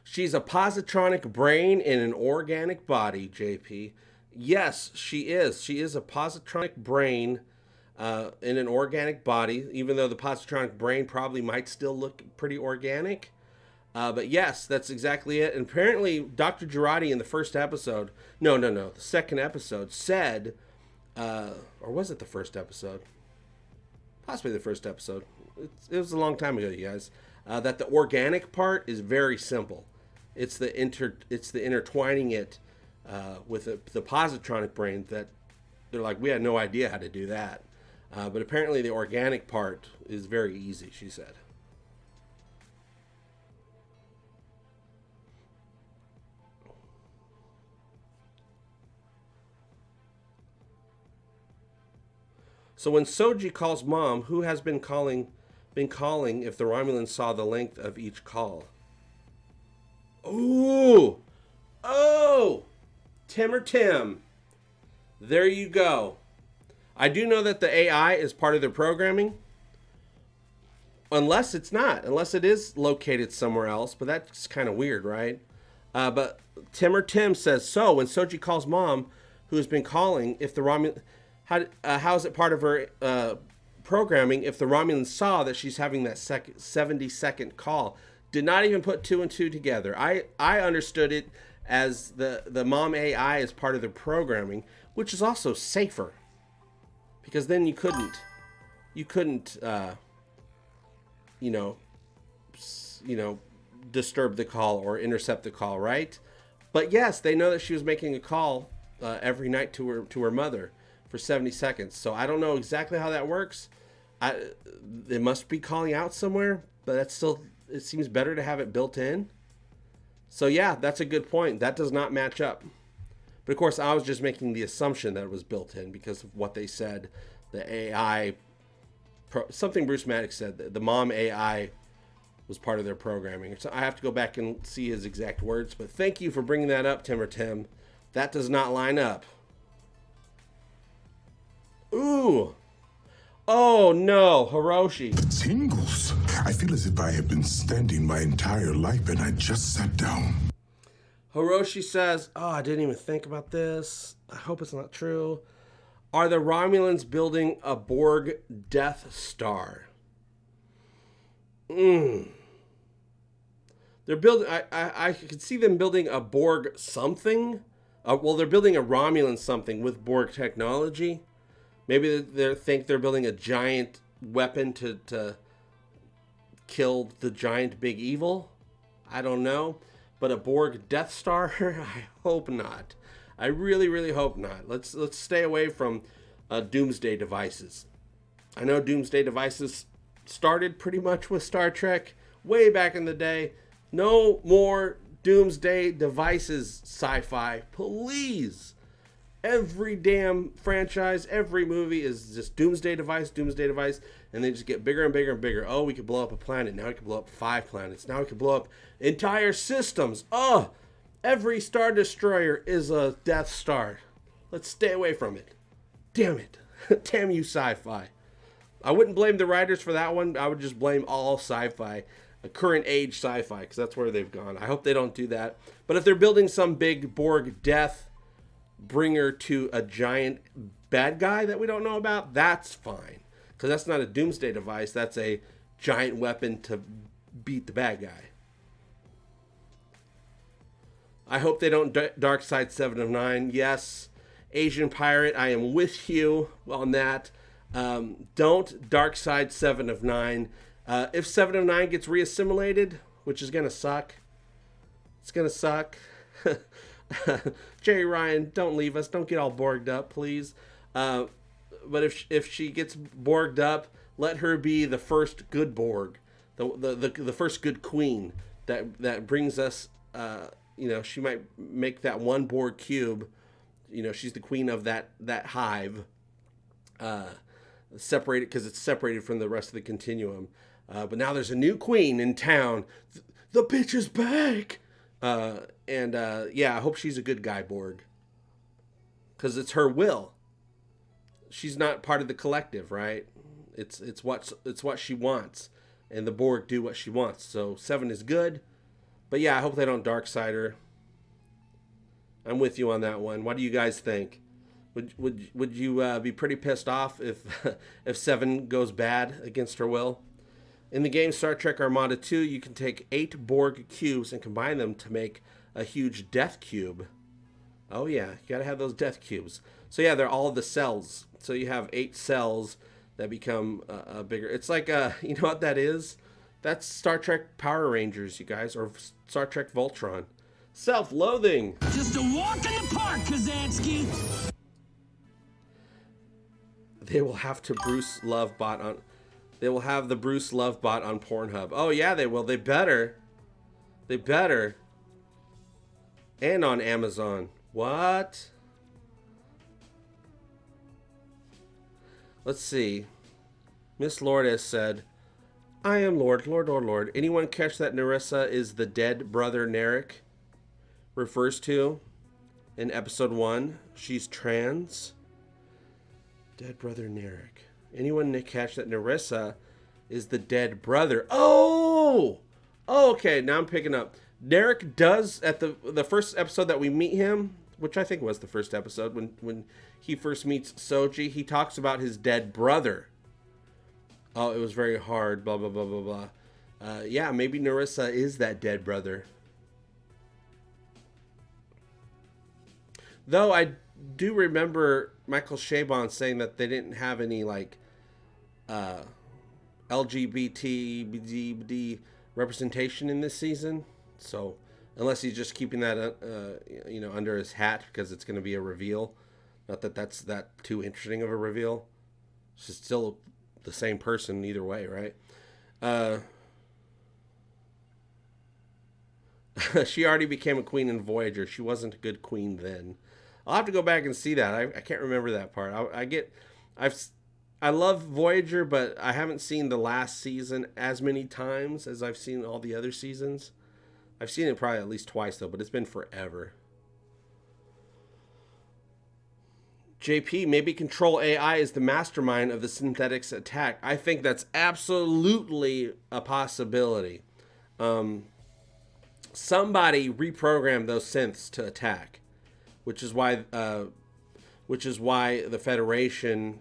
She's a positronic brain in an organic body, JP. Yes, she is. She is a positronic brain in an organic body, even though the positronic brain probably might still look pretty organic. But yes, that's exactly it. And apparently, Dr. Girardi in the first episode, the second episode, said, or was it the first episode? Possibly the first episode. It was a long time ago, you guys. That the organic part is very simple. It's the intertwining it with the positronic brain that they're like, we had no idea how to do that. But apparently the organic part is very easy, she said. So when Soji calls mom, who has been calling if the Romulans saw the length of each call? Ooh! Oh! Tim. There you go. I do know that the AI is part of their programming. Unless it's not. Unless it is located somewhere else. But that's kind of weird, right? But Tim says, so when Soji calls mom, who has been calling, if the Romulans... How is it part of her programming if the Romulans saw that she's having that 70-second call? Did not even put 2 and 2 together. I understood it as the mom AI is part of the programming, which is also safer, because then you couldn't disturb the call or intercept the call, right? But yes, they know that she was making a call every night to her mother for 70 seconds. So I don't know exactly how that works. They must be calling out somewhere, but that's still, it seems better to have it built in. So yeah, that's a good point. That does not match up. But of course, I was just making the assumption that it was built in because of what they said. The AI, something Bruce Maddox said, the mom AI was part of their programming. So I have to go back and see his exact words. But thank you for bringing that up, Tim. That does not line up. Ooh. Oh no, Hiroshi. The tingles. I feel as if I have been standing my entire life and I just sat down. Hiroshi says, oh, I didn't even think about this. I hope it's not true. Are the Romulans building a Borg Death Star? They're building, I could see them building a Borg something. They're building a Romulan something with Borg technology. Maybe they think they're building a giant weapon to kill the giant big evil. I don't know. But a Borg Death Star? I hope not. I really, really hope not. Let's stay away from doomsday devices. I know doomsday devices started pretty much with Star Trek way back in the day. No more doomsday devices, sci-fi. Please. Every damn franchise, every movie is just doomsday device, and they just get bigger and bigger and bigger. Oh, we could blow up a planet. Now we can blow up 5 planets. Now we can blow up entire systems. Oh, every Star Destroyer is a Death Star. Let's stay away from it. Damn it. Damn you, sci-fi. I wouldn't blame the writers for that one. I would just blame all sci-fi, current age sci-fi, because that's where they've gone. I hope they don't do that. But if they're building some big Borg death bringer to a giant bad guy that we don't know about, that's fine. Because that's not a doomsday device. That's a giant weapon to beat the bad guy. I hope they don't dark side 7 of 9. Yes, Asian Pirate, I am with you on that. Don't dark side 7 of 9. If 7 of 9 gets reassimilated, which is going to suck. It's going to suck. Jerry Ryan, don't leave us. Don't get all Borged up, please. But if she gets Borged up, let her be the first good Borg, the first good queen that brings us. She might make that one Borg cube. She's the queen of that hive. Separated because it's separated from the rest of the continuum. But now there's a new queen in town. The bitch is back. I hope she's a good guy Borg. Because it's her will. She's not part of the collective, right? It's what she wants. And the Borg do what she wants. So 7 is good. But yeah, I hope they don't dark side her. I'm with you on that one. What do you guys think? Would you be pretty pissed off if 7 goes bad against her will? In the game Star Trek Armada 2, you can take 8 Borg cubes and combine them to make a huge death cube. Oh yeah, you gotta have those death cubes. So yeah, they're all the cells. So you have 8 cells that become bigger. It's like, you know what that is? That's Star Trek Power Rangers, you guys, or Star Trek Voltron. Self-loathing. Just a walk in the park, Kazansky. They will have to Bruce Love bot on. They will have the Bruce Love bot on Pornhub. Oh yeah, they will. They better. They better. And on Amazon. What? Let's see. Miss Lourdes said, I am Lord. Anyone catch that Narissa is the dead brother Narek refers to in episode 1? She's trans. Dead brother Narek. Anyone catch that Narissa is the dead brother? Oh, okay. Now I'm picking up. Narek does, at the first episode that we meet him, which I think was the first episode, when he first meets Soji, he talks about his dead brother. Oh, it was very hard, blah, blah, blah, blah, blah. Yeah, maybe Narissa is that dead brother. Though I do remember Michael Chabon saying that they didn't have any, like, LGBT representation in this season. So, unless he's just keeping that, under his hat because it's going to be a reveal. Not that that's that too interesting of a reveal. She's still the same person either way, right? She already became a queen in Voyager. She wasn't a good queen then. I'll have to go back and see that. I can't remember that part. I love Voyager, but I haven't seen the last season as many times as I've seen all the other seasons. I've seen it probably at least twice, though, but it's been forever. JP, maybe Control AI is the mastermind of the synthetics attack. I think that's absolutely a possibility. Somebody reprogrammed those synths to attack, which is why the Federation,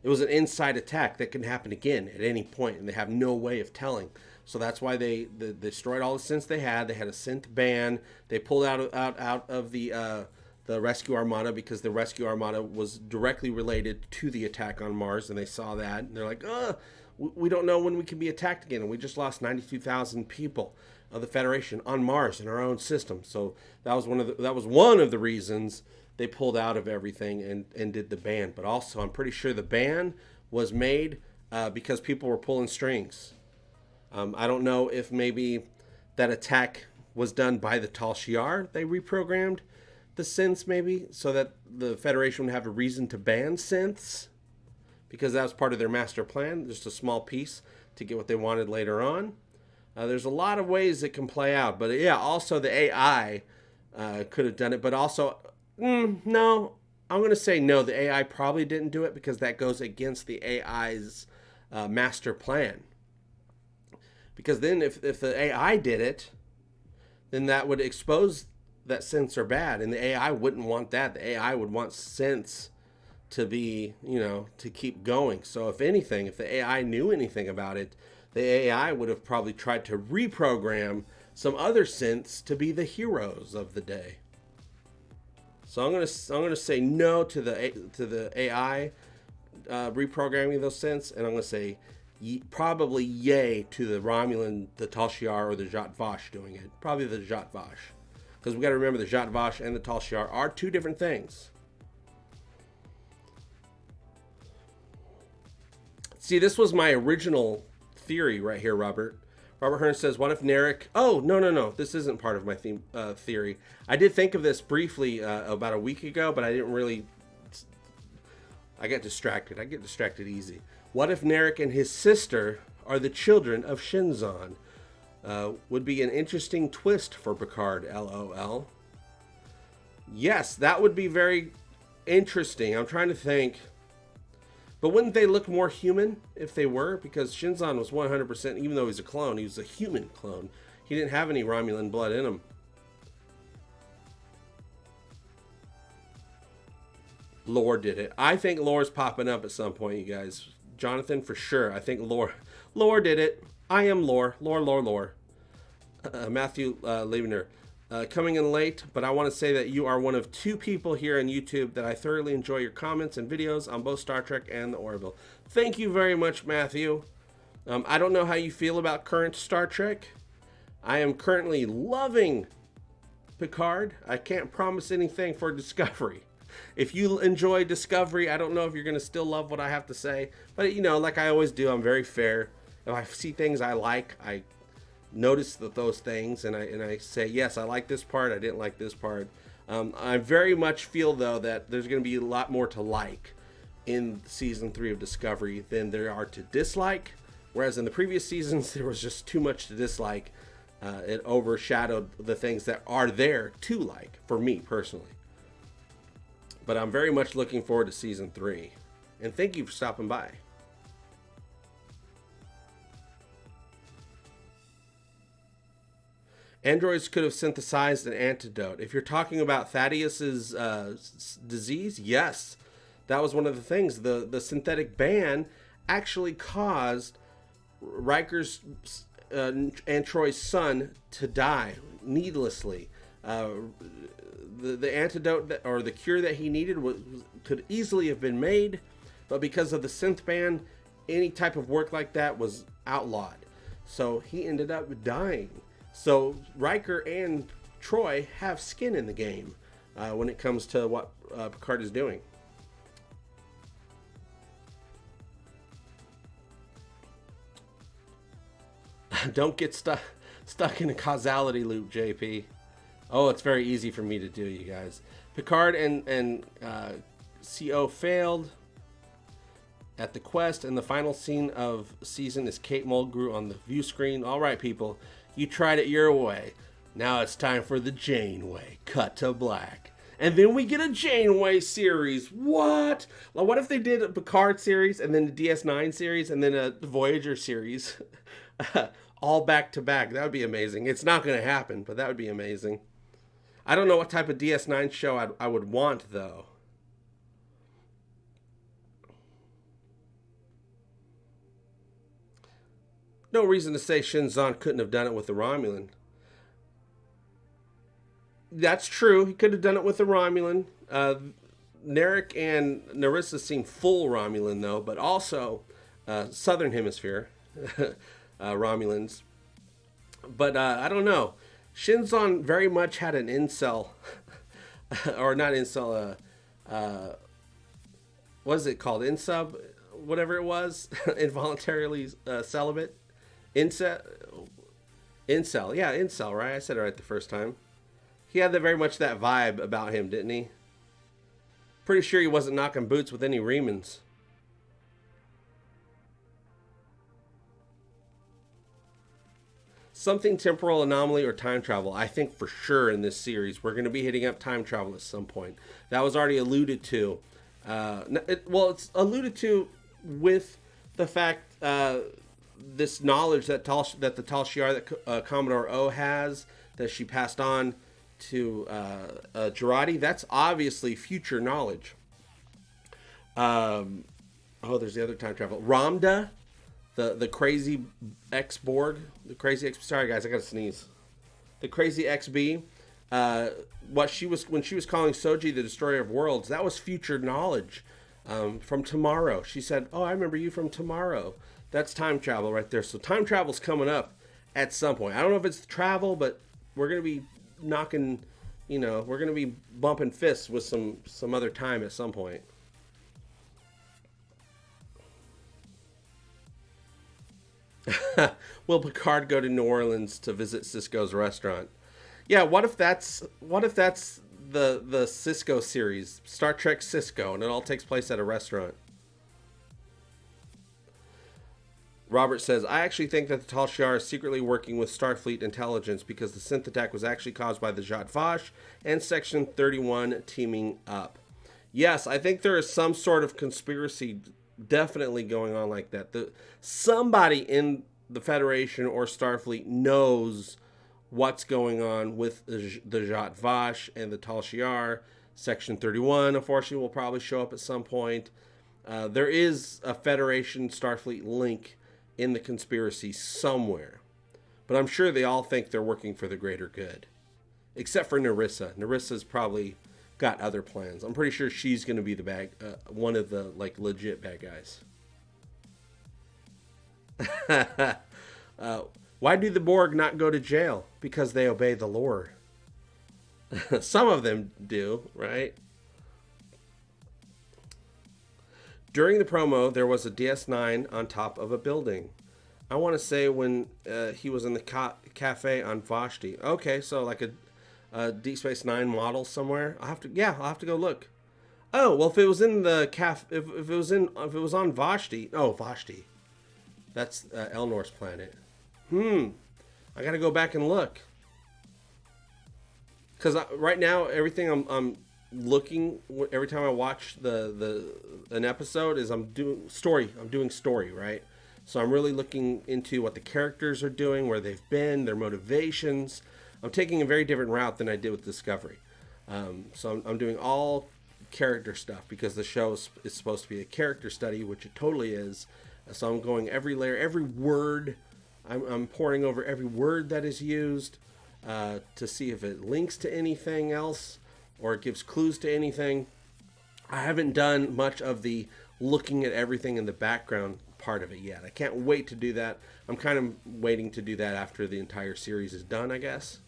it was an inside attack that can happen again at any point, and they have no way of telling. So that's why they destroyed all the synths they had. They had a synth ban. They pulled out of the Rescue Armada because the Rescue Armada was directly related to the attack on Mars, and they saw that, and they're like, we don't know when we can be attacked again, and we just lost 92,000 people of the Federation on Mars in our own system. So that was one of the reasons they pulled out of everything and did the ban. But also, I'm pretty sure the ban was made because people were pulling strings. I don't know if maybe that attack was done by the Tal Shiar they reprogrammed the synths maybe, so that the Federation would have a reason to ban synths, because that was part of their master plan, just a small piece to get what they wanted later on. There's a lot of ways it can play out, but yeah, also the AI could have done it, but also, no, I'm going to say no, the AI probably didn't do it, because that goes against the AI's master plan. Because then if the AI did it, then that would expose that synths are bad, and the AI wouldn't want that. The AI would want synths to be, to keep going. So if anything, if the AI knew anything about it, the AI would have probably tried to reprogram some other synths to be the heroes of the day. So I'm gonna say no to the AI reprogramming those synths, and I'm gonna say probably yay to the Romulan, the Tal Shiar, or the Zhat Vash doing it. Probably the Zhat Vash, because we got to remember the Zhat Vash and the Tal Shiar are two different things. See, this was my original theory right here, Robert. Robert Hearn says, what if Narek... Oh, no. This isn't part of my theory. I did think of this briefly about a week ago, but I didn't really... I get distracted. I get distracted easy. What if Narek and his sister are the children of Shinzon? Would be an interesting twist for Picard, LOL. Yes, that would be very interesting. I'm trying to think... But wouldn't they look more human if they were? Because Shinzon was 100%, even though he's a clone, he was a human clone. He didn't have any Romulan blood in him. Lore did it. I think Lore's popping up at some point, you guys. Jonathan, for sure. I think Lore did it. I am Lore. Lore. Matthew Levener. Coming in late, but I want to say that you are one of two people here on YouTube that I thoroughly enjoy your comments and videos on both Star Trek and the Orville. Thank you very much, Matthew. I don't know how you feel about current Star Trek. I am currently loving Picard. I can't promise anything for Discovery. If you enjoy Discovery, I don't know if you're going to still love what I have to say. But, like I always do, I'm very fair. If I see things I like, I notice those things, and I say, yes, I like this part, I didn't like this part. I very much feel, though, that there's going to be a lot more to like in season 3 of Discovery than there are to dislike, whereas in the previous seasons there was just too much to dislike. It overshadowed the things that are there to like, for me personally. But I'm very much looking forward to season 3, and thank you for stopping by. Androids could have synthesized an antidote. If you're talking about Thaddeus's disease, yes. That was one of the things. The synthetic ban actually caused Riker's and Troy's son to die needlessly. The antidote or the cure that he needed could easily have been made, but because of the synth ban, any type of work like that was outlawed. So he ended up dying. So Riker and Troy have skin in the game when it comes to what Picard is doing. Don't get stuck in a causality loop, JP. Oh, it's very easy for me to do, you guys. Picard and CO failed at the quest, and the final scene of season is Kate Mulgrew on the view screen. All right, people. You tried it your way. Now it's time for the Janeway. Cut to black. And then we get a Janeway series. What? Well, what if they did a Picard series and then the DS9 series and then a Voyager series? All back to back. That would be amazing. It's not going to happen, but that would be amazing. I don't know what type of DS9 show I would want, though. No reason to say Shinzon couldn't have done it with the Romulan. That's true. He could have done it with the Romulan. Narek and Narissa seem full Romulan, though, but also Southern Hemisphere Romulans. But I don't know. Shinzon very much had an incel, or not incel, what is it called? Insub? Whatever it was. Involuntarily celibate. Incel, yeah, incel, right? I said it right the first time. He had very much that vibe about him, didn't he? Pretty sure he wasn't knocking boots with any Remans. Something temporal anomaly or time travel. I think for sure in this series we're going to be hitting up time travel at some point. That was already alluded to. It's alluded to with the fact this knowledge that the Tal Shiar that Commodore O has, that she passed on to Girardi. That's obviously future knowledge. There's the other time travel. Ramda, the crazy ex-Borg, sorry guys, I gotta sneeze. The crazy XB, when she was calling Soji the Destroyer of Worlds, that was future knowledge from tomorrow. She said, "Oh, I remember you from tomorrow." That's time travel right there. So time travel's coming up at some point. I don't know if it's travel, but we're gonna be knocking, we're gonna be bumping fists with some other time at some point. Will Picard go to New Orleans to visit Sisko's restaurant? Yeah, what if that's the Sisko series, Star Trek Sisko, and it all takes place at a restaurant? Robert says, I actually think that the Tal Shiar is secretly working with Starfleet intelligence because the synth attack was actually caused by the Zhat Vash and Section 31 teaming up. Yes, I think there is some sort of conspiracy definitely going on like that. Somebody in the Federation or Starfleet knows what's going on with the Zhat Vash and the Tal Shiar. Section 31, unfortunately, will probably show up at some point. There is a Federation Starfleet link in the conspiracy somewhere, but I'm sure they all think they're working for the greater good, except for Narissa. Narissa's probably got other plans. I'm pretty sure she's going to be the one of the legit bad guys. Why do the Borg not go to jail? Because they obey the lore. Some of them do, right? During the promo, there was a DS9 on top of a building. I want to say when he was in the cafe on Vashti. Okay, so like a Deep Space Nine model somewhere. I'll have to go look. Oh, well, if it was in the if it was on Vashti. Oh, Vashti. That's Elnor's planet. I got to go back and look. Cuz right now everything I'm looking, every time I watch an episode, is I'm doing story, right? So I'm really looking into what the characters are doing, where they've been, their motivations. I'm taking a very different route than I did with Discovery. So I'm doing all character stuff because the show is supposed to be a character study, which it totally is. So I'm going every layer, every word. I'm poring over every word that is used to see if it links to anything else or it gives clues to anything. I haven't done much of the looking at everything in the background part of it yet. I can't wait to do that. I'm kind of waiting to do that after the entire series is done, I guess.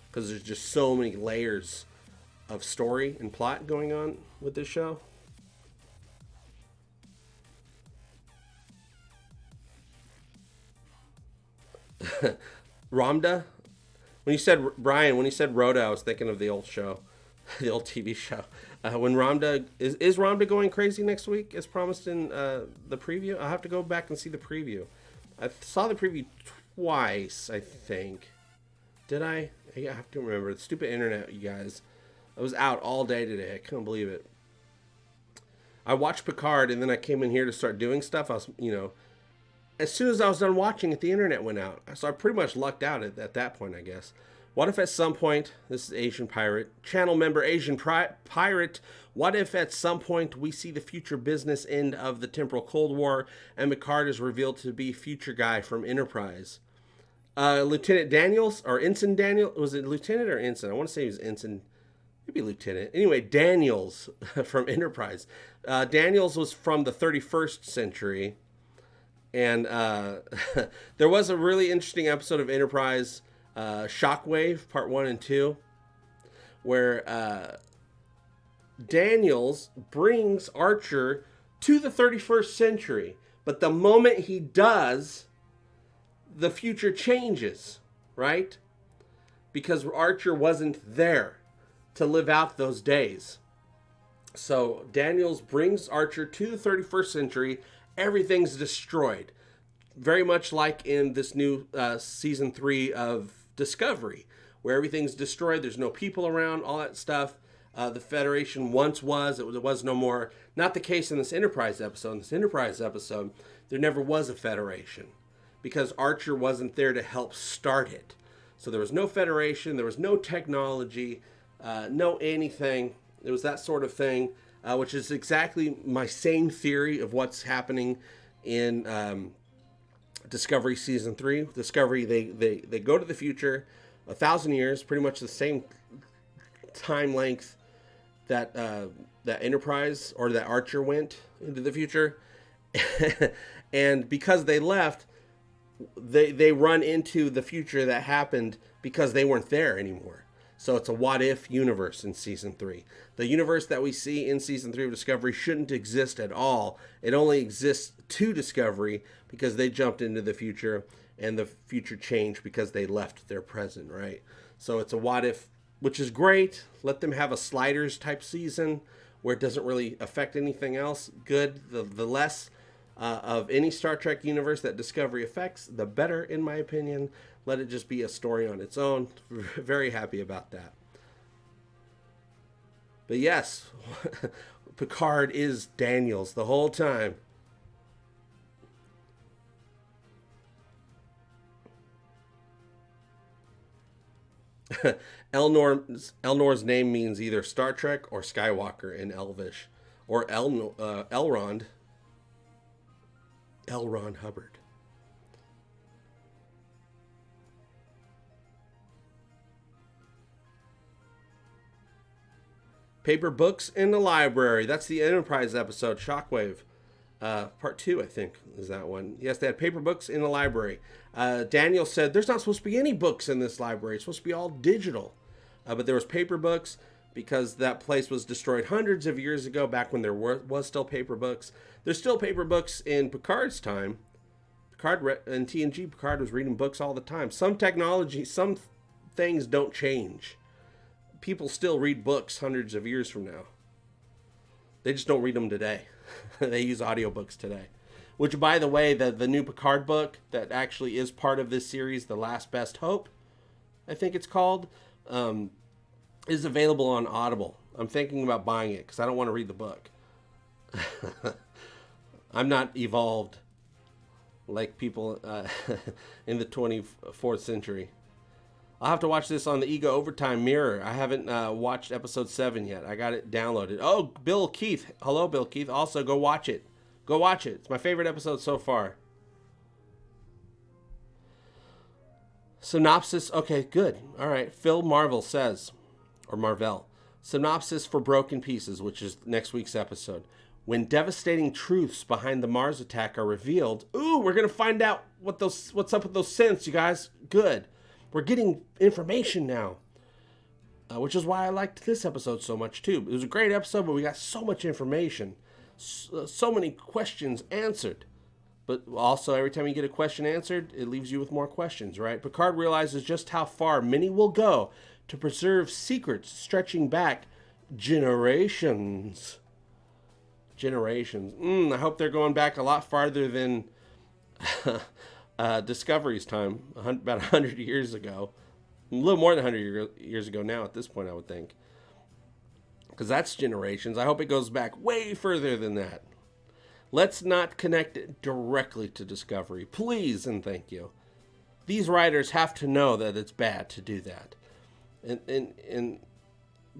Because there's just so many layers of story and plot going on with this show. Ramda? When you said, Brian, when you said Rhoda, I was thinking of the old show. The old TV show. When Ramda... Is Ramda going crazy next week, as promised in the preview? I'll have to go back and see the preview. I saw the preview twice, I think. Did I? I have to remember. The stupid internet, you guys. I was out all day today. I couldn't believe it. I watched Picard, and then I came in here to start doing stuff. I was, as soon as I was done watching it, the internet went out. So I pretty much lucked out at that point, I guess. What if at some point, this is Asian Pirate, channel member Asian Pirate, what if at some point we see the future business end of the temporal Cold War and Picard is revealed to be future guy from Enterprise? Lieutenant Daniels, or Ensign Daniel, was it Lieutenant or Ensign? I want to say he was Ensign, maybe Lieutenant. Anyway, Daniels from Enterprise. Daniels was from the 31st century. And there was a really interesting episode of Enterprise, Shockwave, part 1 and 2, where Daniels brings Archer to the 31st century. But the moment he does, the future changes, right? because Archer wasn't there to live out those days. So Daniels brings Archer to the 31st century. Everything's destroyed. Very much like in this new season 3 of Discovery, where everything's destroyed. There's no people around, all that stuff. The Federation once was. It was no more. Not the case in this Enterprise episode. In this Enterprise episode, there never was a Federation because Archer wasn't there to help start it. So there was no Federation. There was no technology, no anything. It was that sort of thing, which is exactly my same theory of what's happening in Discovery Season 3. Discovery, they go to the future, 1,000 years, pretty much the same time length that that Enterprise or that Archer went into the future. And because they left, they run into the future that happened because they weren't there anymore. So it's a what-if universe in Season 3. The universe that we see in Season 3 of Discovery shouldn't exist at all. It only exists to Discovery because they jumped into the future, and the future changed because they left their present, right? So it's a what-if, which is great. Let them have a sliders-type season where it doesn't really affect anything else. Good. The less of any Star Trek universe that Discovery affects, the better, in my opinion. Let it just be a story on its own. Very happy about that. But yes, Picard is Daniels the whole time. Elnor's name means either Star Trek or Skywalker in Elvish, or Elrond Hubbard. Paper books in the library. That's the Enterprise episode, Shockwave. Part 2, I think, is that one. Yes, they had paper books in the library. Daniel said, there's not supposed to be any books in this library. It's supposed to be all digital. But there was paper books because that place was destroyed hundreds of years ago, back when there was still paper books. There's still paper books in Picard's time. In TNG, Picard was reading books all the time. Some technology, some things don't change. People still read books hundreds of years from now. They just don't read them today. They use audiobooks today. Which, by the way, the new Picard book that actually is part of this series, The Last Best Hope, I think it's called, is available on Audible. I'm thinking about buying it because I don't want to read the book. I'm not evolved like people in the 24th century. I'll have to watch this on the Ego Overtime Mirror. I haven't watched episode 7 yet. I got it downloaded. Oh, Bill Keith. Hello, Bill Keith. Also, go watch it. Go watch it. It's my favorite episode so far. Synopsis. Okay, good. All right. Phil Marvel says, or Marvell. Synopsis for Broken Pieces, which is next week's episode. When devastating truths behind the Mars attack are revealed. Ooh, we're going to find out what's up with those synths, you guys. Good. We're getting information now, which is why I liked this episode so much, too. It was a great episode, but we got so much information, so many questions answered. But also, every time you get a question answered, it leaves you with more questions, right? Picard realizes just how far many will go to preserve secrets stretching back generations. I hope they're going back a lot farther than Discovery's time, about 100 years ago. A little more than 100 years ago now at this point, I would think. Because that's generations. I hope it goes back way further than that. Let's not connect it directly to Discovery. Please and thank you. These writers have to know that it's bad to do that.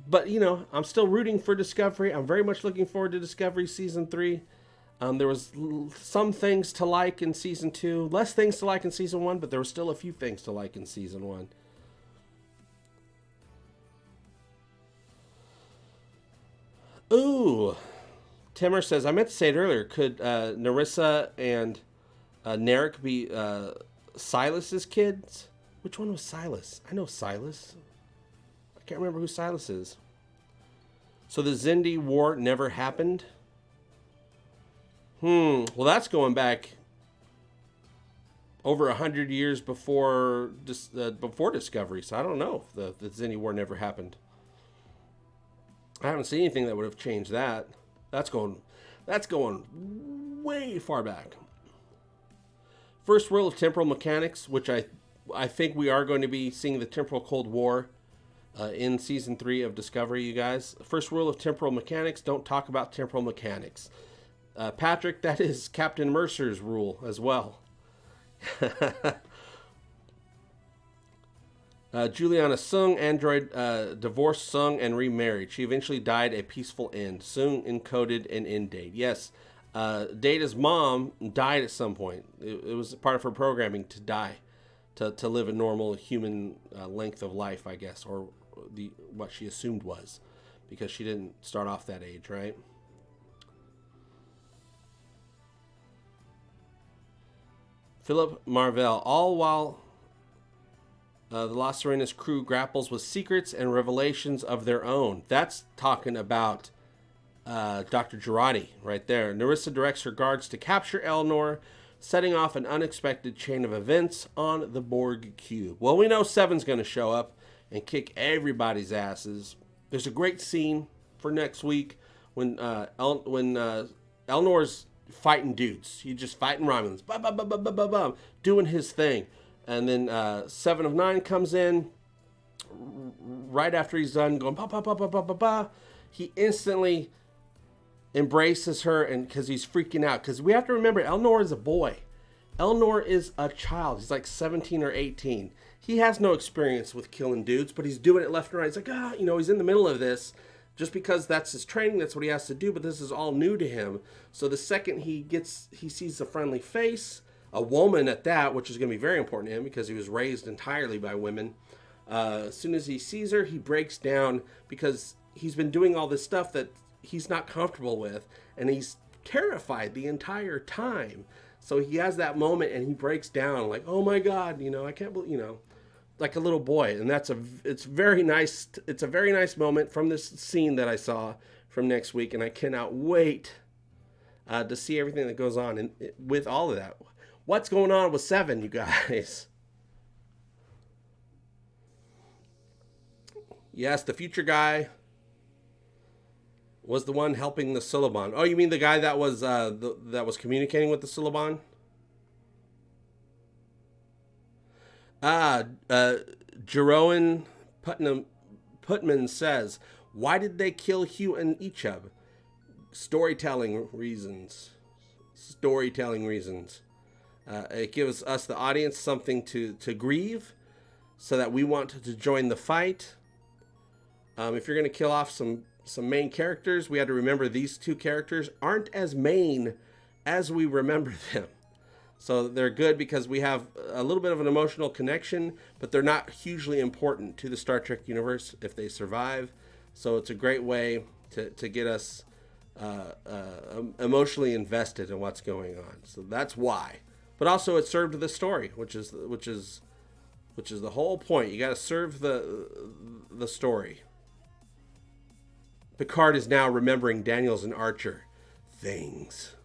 But, you know, I'm still rooting for Discovery. I'm very much looking forward to Discovery Season 3. There was some things to like in Season 2. Less things to like in Season 1, but there were still a few things to like in Season 1. Ooh. Timmer says, I meant to say it earlier. Could Narissa and Narek be Silas's kids? Which one was Silas? I know Silas. I can't remember who Silas is. So the Xindi War never happened? Well, that's going back over 100 years before Discovery. So I don't know if the Zinni War never happened. I haven't seen anything that would have changed that. That's going way far back. First rule of temporal mechanics, which I think we are going to be seeing the temporal Cold War in season 3 of Discovery, you guys. First rule of temporal mechanics: don't talk about temporal mechanics. Patrick, that is Captain Mercer's rule as well. Juliana Sung, android, divorced Sung and remarried. She eventually died a peaceful end. Sung encoded an end date. Yes, Data's mom died at some point. It was part of her programming to die, to live a normal human length of life, I guess, or what she assumed was, because she didn't start off that age, right? Philip Marvell, all while the La Serena's crew grapples with secrets and revelations of their own. That's talking about Dr. Girardi right there. Narissa directs her guards to capture Elnor, setting off an unexpected chain of events on the Borg cube. Well, we know Seven's going to show up and kick everybody's asses. There's a great scene for next week when Elnor's fighting dudes. He's just fighting Romulans, doing his thing. And then 7 of 9 comes in right after he's done going he instantly embraces her, and because he's freaking out, because we have to remember Elnor is a boy. Elnor is a child. He's like 17 or 18. He has no experience with killing dudes, but he's doing it left and right. He's like, he's in the middle of this just because that's his training, that's what he has to do, but this is all new to him. So the second he sees a friendly face, a woman at that, which is going to be very important to him because he was raised entirely by women. As soon as he sees her, he breaks down because he's been doing all this stuff that he's not comfortable with, and he's terrified the entire time. So he has that moment and he breaks down like, oh my God, I can't believe, like a little boy. And it's very nice. It's a very nice moment from this scene that I saw from next week. And I cannot wait to see everything that goes on with all of that. What's going on with 7, you guys? Yes, the future guy was the one helping the Suliban. Oh, you mean the guy that was that was communicating with the Suliban? Jeroen Putman says, why did they kill Hugh and Icheb? Storytelling reasons. It gives us, the audience, something to grieve, so that we want to join the fight. If you're going to kill off some main characters, we had to remember these 2 characters aren't as main as we remember them. So they're good because we have a little bit of an emotional connection, but they're not hugely important to the Star Trek universe if they survive. So it's a great way to get us emotionally invested in what's going on. So that's why. But also it served the story, which is the whole point. You got to serve the story. Picard is now remembering Daniels and Archer things.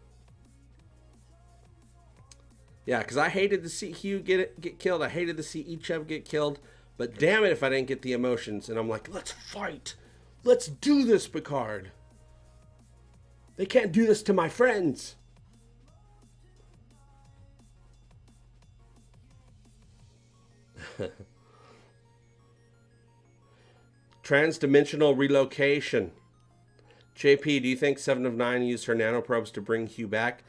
Yeah, because I hated to see Hugh get killed. I hated to see Icheb get killed. But damn it if I didn't get the emotions. And I'm like, let's fight. Let's do this, Picard. They can't do this to my friends. Transdimensional relocation. JP, do you think 7 of 9 used her nanoprobes to bring Hugh back?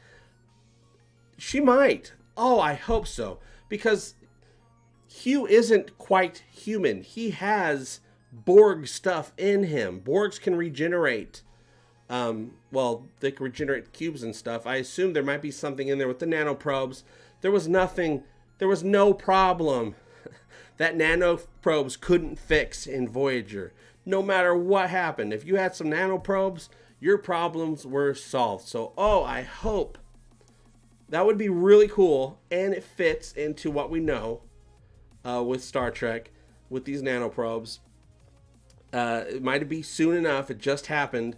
She might. Oh, I hope so. Because Hugh isn't quite human. He has Borg stuff in him. Borgs can regenerate. They can regenerate cubes and stuff. I assume there might be something in there with the nanoprobes. There was no problem that nanoprobes couldn't fix in Voyager. No matter what happened. If you had some nanoprobes, your problems were solved. So, I hope. That would be really cool, and it fits into what we know with Star Trek, with these nanoprobes. It might be soon enough. It just happened.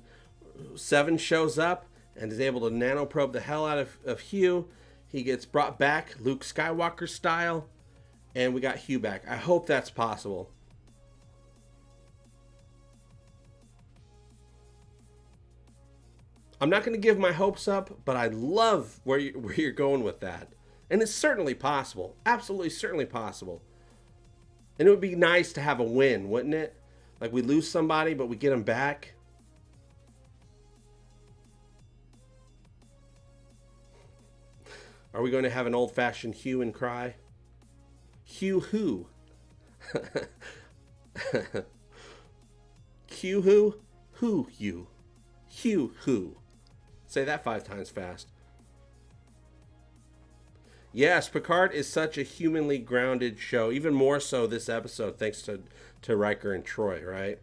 7 shows up and is able to nanoprobe the hell out of Hugh. he gets brought back, Luke Skywalker style, and we got Hugh back. I hope that's possible. I'm not going to give my hopes up, but I love where you're going with that. And it's certainly possible. Absolutely, certainly possible. And it would be nice to have a win, wouldn't it? Like we lose somebody, but we get them back. Are we going to have an old-fashioned hue and cry? Hugh who? Hugh who? Who you? Hugh who? Say that 5 times fast. Yes, Picard is such a humanly grounded show. Even more so this episode, thanks to Riker and Troy, right?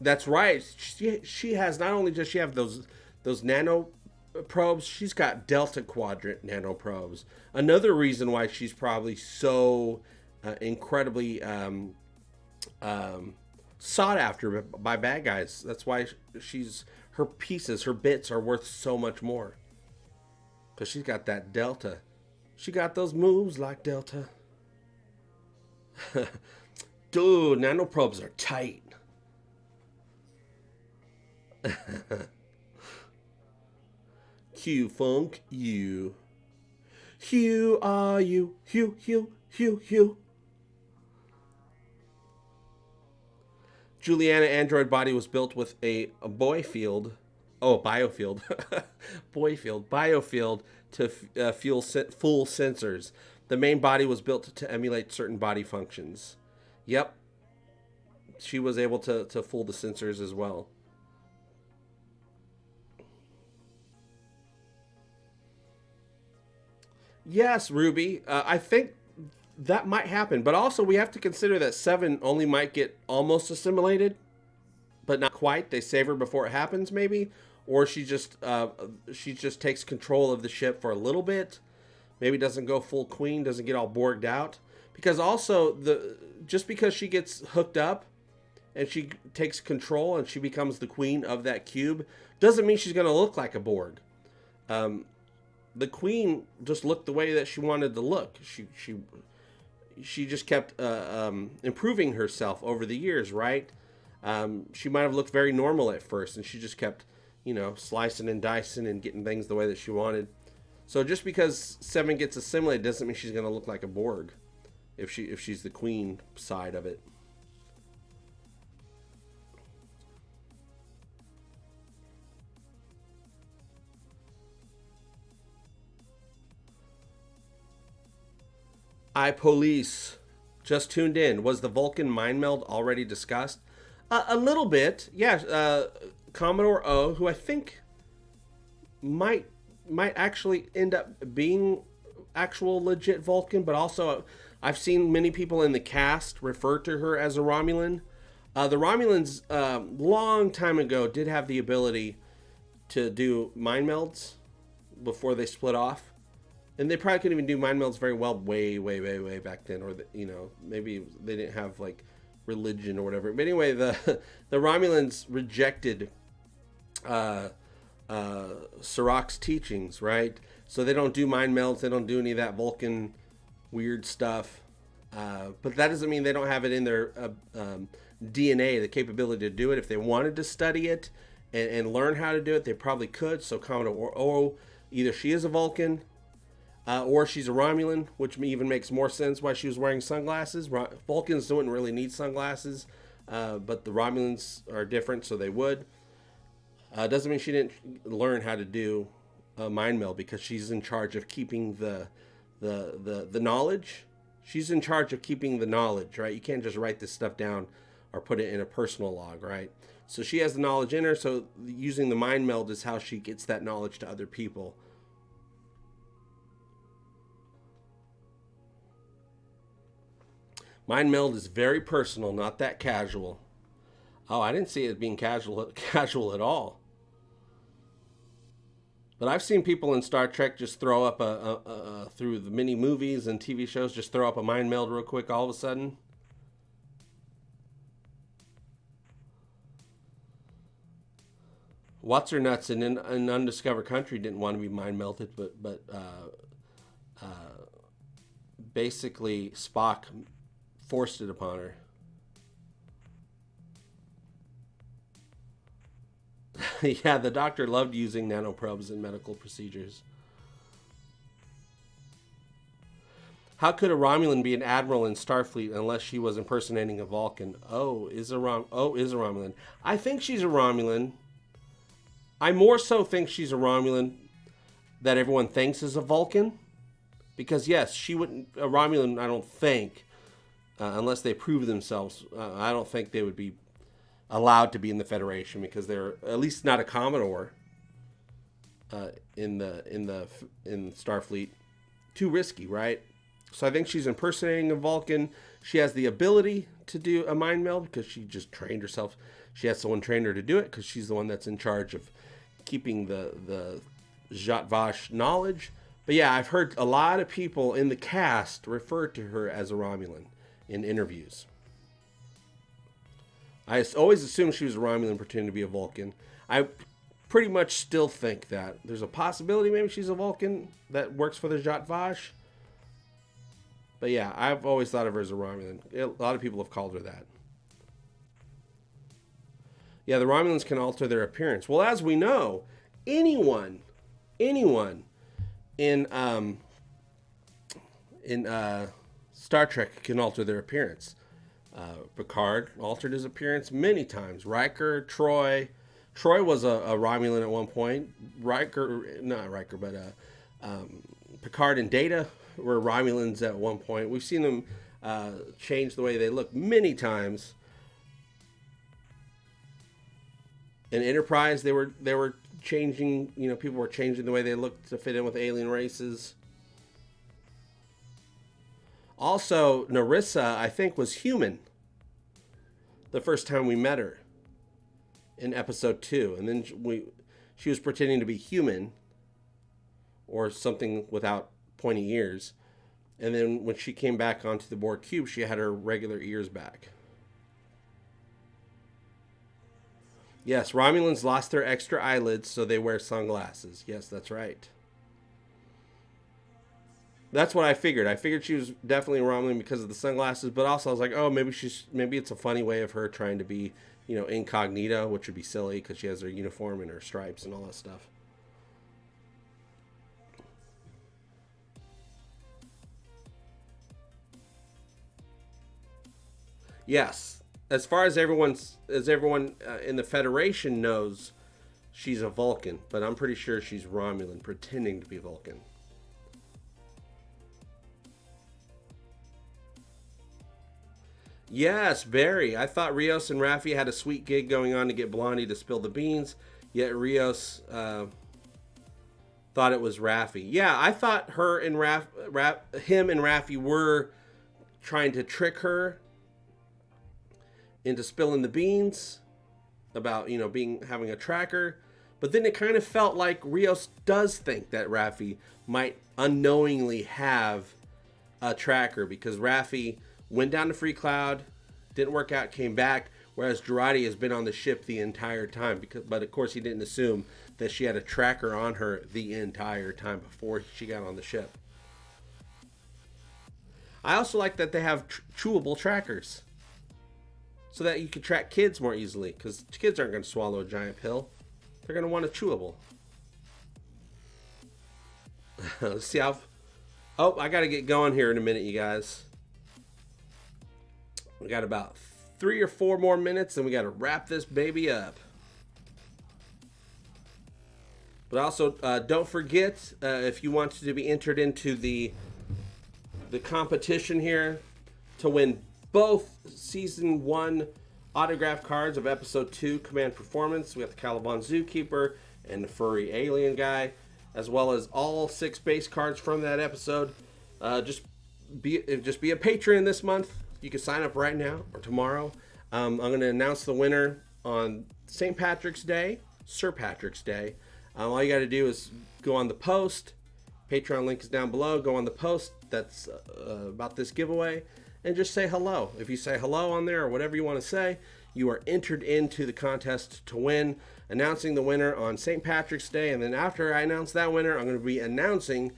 That's right. She has, not only does she have those nano probes, she's got Delta Quadrant nano probes. Another reason why she's probably so incredibly sought after by bad guys. That's why her pieces, her bits are worth so much more. Because she's got that Delta. She got those moves like Delta. Dude, nanoprobes are tight. Q Funk, you. Hugh, are you? Hugh. Juliana android body was built with a biofield to fuel full sensors. The main body was built to emulate certain body functions. Yep. She was able to fool the sensors as well. Yes, Ruby. I think that might happen. But also we have to consider that Seven only might get almost assimilated, but not quite. They save her before it happens, maybe. Or she just takes control of the ship for a little bit. Maybe doesn't go full queen, doesn't get all borged out. Because also, just because she gets hooked up and she takes control and she becomes the queen of that cube, doesn't mean she's going to look like a Borg. The queen just looked the way that she wanted to look. She just kept improving herself over the years, right? She might have looked very normal at first, and she just kept, slicing and dicing and getting things the way that she wanted. So just because Seven gets assimilated doesn't mean she's going to look like a Borg, if she's the queen side of it. Police just tuned in. Was the Vulcan mind meld already discussed? A little bit, yeah. Commodore O, who I think might actually end up being actual legit Vulcan, but also I've seen many people in the cast refer to her as a Romulan. The Romulans, long time ago, did have the ability to do mind melds before they split off. And they probably couldn't even do mind melds very well way back then. Or, maybe they didn't have, like, religion or whatever. But anyway, the Romulans rejected Sirach's teachings, right? So they don't do mind melds. They don't do any of that Vulcan weird stuff. But that doesn't mean they don't have it in their DNA, the capability to do it. If they wanted to study it and learn how to do it, they probably could. So Commodore O, either she is a Vulcan, or she's a Romulan, which even makes more sense why she was wearing sunglasses. Vulcans don't really need sunglasses, but the Romulans are different, so they would. Doesn't mean she didn't learn how to do mind meld, because she's in charge of keeping the knowledge. She's in charge of keeping the knowledge, right? You can't just write this stuff down or put it in a personal log, right? So she has the knowledge in her, so using the mind meld is how she gets that knowledge to other people. Mind meld is very personal, not that casual. Oh, I didn't see it being casual at all. But I've seen people in Star Trek just throw up through the mini movies and TV shows, just throw up a mind meld real quick all of a sudden. What's her nuts in an undiscovered country didn't want to be mind melted, but basically Spock forced it upon her. Yeah, the doctor loved using nanoprobes in medical procedures. How could a Romulan be an admiral in Starfleet unless she was impersonating a Vulcan? Is a Romulan. I think she's a Romulan. I more so think she's a Romulan that everyone thinks is a Vulcan. Because yes, she wouldn't, a Romulan, I don't think, unless they prove themselves, I don't think they would be allowed to be in the Federation because they're at least not a Commodore in Starfleet. Too risky, right? So I think she's impersonating a Vulcan. She has the ability to do a mind meld because she just trained herself. She has someone train her to do it because she's the one that's in charge of keeping the Zhat Vash knowledge. But yeah, I've heard a lot of people in the cast refer to her as a Romulan in interviews. I always assumed she was a Romulan pretending to be a Vulcan. I pretty much still think that. There's a possibility maybe she's a Vulcan that works for the Zhat Vash. But yeah, I've always thought of her as a Romulan. A lot of people have called her that. Yeah, the Romulans can alter their appearance. Well, as we know, anyone in Star Trek can alter their appearance. Picard altered his appearance many times. Riker, Troy was a Romulan at one point. Picard and Data were Romulans at one point. We've seen them change the way they look many times. In Enterprise, they were changing. People were changing the way they looked to fit in with alien races. Also, Narissa, I think, was human the first time we met her in episode 2, and then she was pretending to be human or something without pointy ears, and then when she came back onto the Borg cube, she had her regular ears back. Yes, Romulans lost their extra eyelids, so they wear sunglasses. Yes, that's right. That's what I figured. I figured she was definitely a Romulan because of the sunglasses, but also I was like, oh, maybe it's a funny way of her trying to be, incognito, which would be silly because she has her uniform and her stripes and all that stuff. Yes, as far as everyone in the Federation knows, she's a Vulcan, but I'm pretty sure she's Romulan, pretending to be Vulcan. Yes, Barry. I thought Rios and Raffi had a sweet gig going on to get Blondie to spill the beans, yet Rios thought it was Raffi. Yeah, I thought her and him and Raffi were trying to trick her into spilling the beans about, having a tracker. But then it kind of felt like Rios does think that Raffi might unknowingly have a tracker because Raffi went down to Free Cloud, didn't work out, came back, whereas Girardi has been on the ship the entire time. But of course he didn't assume that she had a tracker on her the entire time before she got on the ship. I also like that they have chewable trackers so that you can track kids more easily, because kids aren't going to swallow a giant pill. They're going to want a chewable. Let's see how... Oh, I got to get going here in a minute, you guys. We got about 3 or 4 more minutes, and we got to wrap this baby up. But also, don't forget, if you want to be entered into the competition here to win both Season 1 autograph cards of Episode 2 Command Performance. We got the Caliban Zookeeper and the Furry Alien Guy, as well as all 6 base cards from that episode. Just be a patron this month. You can sign up right now or tomorrow. I'm going to announce the winner on St. Patrick's Day, Sir Patrick's Day. All you got to do is go on the post. Patreon link is down below. Go on the post that's about this giveaway. and just say hello. If you say hello on there or whatever you want to say, you are entered into the contest to win. Announcing the winner on St. Patrick's Day, and then after I announce that winner, I'm going to be announcing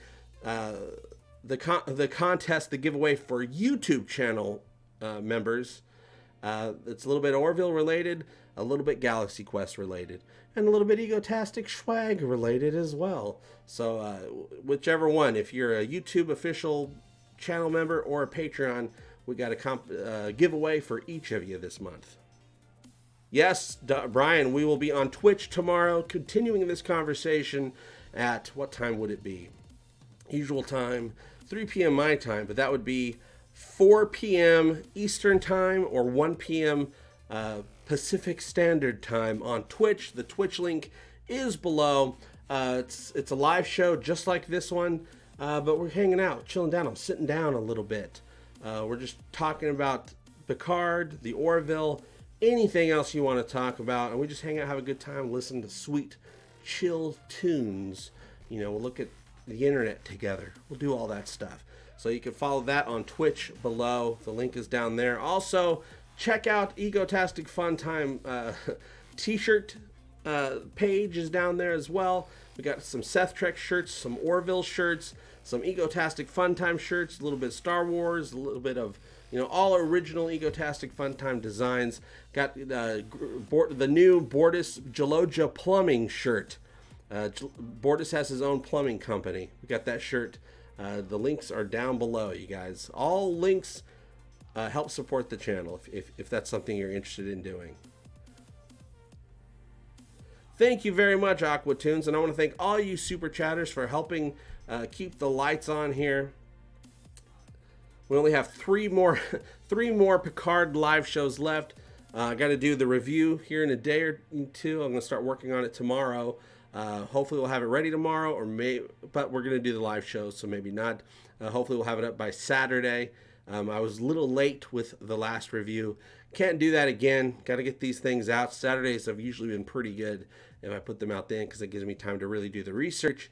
the contest, the giveaway for YouTube channel members. It's a little bit Orville related, a little bit Galaxy Quest related, and a little bit Egotastic swag related as well. So whichever one, if you're a YouTube official channel member or a Patreon, we got a giveaway for each of you this month. Yes, Brian, we will be on Twitch tomorrow, continuing this conversation at, what time would it be? Usual time, 3 p.m. my time, but that would be 4 p.m. Eastern time or 1 p.m. Pacific Standard Time on Twitch. The Twitch link is below. It's a live show just like this one, but we're hanging out, chilling down. I'm sitting down a little bit. We're just talking about Picard, the Orville, anything else you want to talk about, and we just hang out, have a good time, listen to sweet, chill tunes. You know, we'll look at the internet together. We'll do all that stuff. So you can follow that on Twitch below. The link is down there. Also, check out Egotastic FunTime t-shirt page is down there as well. We got some Seth Trek shirts, some Orville shirts, some Egotastic FunTime shirts, a little bit of Star Wars, a little bit of, you know, all original Egotastic FunTime designs. Got the new Bortus Gelogia plumbing shirt. Bortus has his own plumbing company. We got that shirt. The links are down below, you guys. All links help support the channel if that's something you're interested in doing. Thank you very much, Aquatunes, and I want to thank all you super chatters for helping keep the lights on here. We only have three more Picard live shows left. I got to do the review here in a day or two. I'm going to start working on it tomorrow. Hopefully we'll have it ready tomorrow, but we're going to do the live shows, so maybe not. Hopefully we'll have it up by Saturday. I was a little late with the last review. Can't do that again. Got to get these things out. Saturdays have usually been pretty good if I put them out then, because it gives me time to really do the research,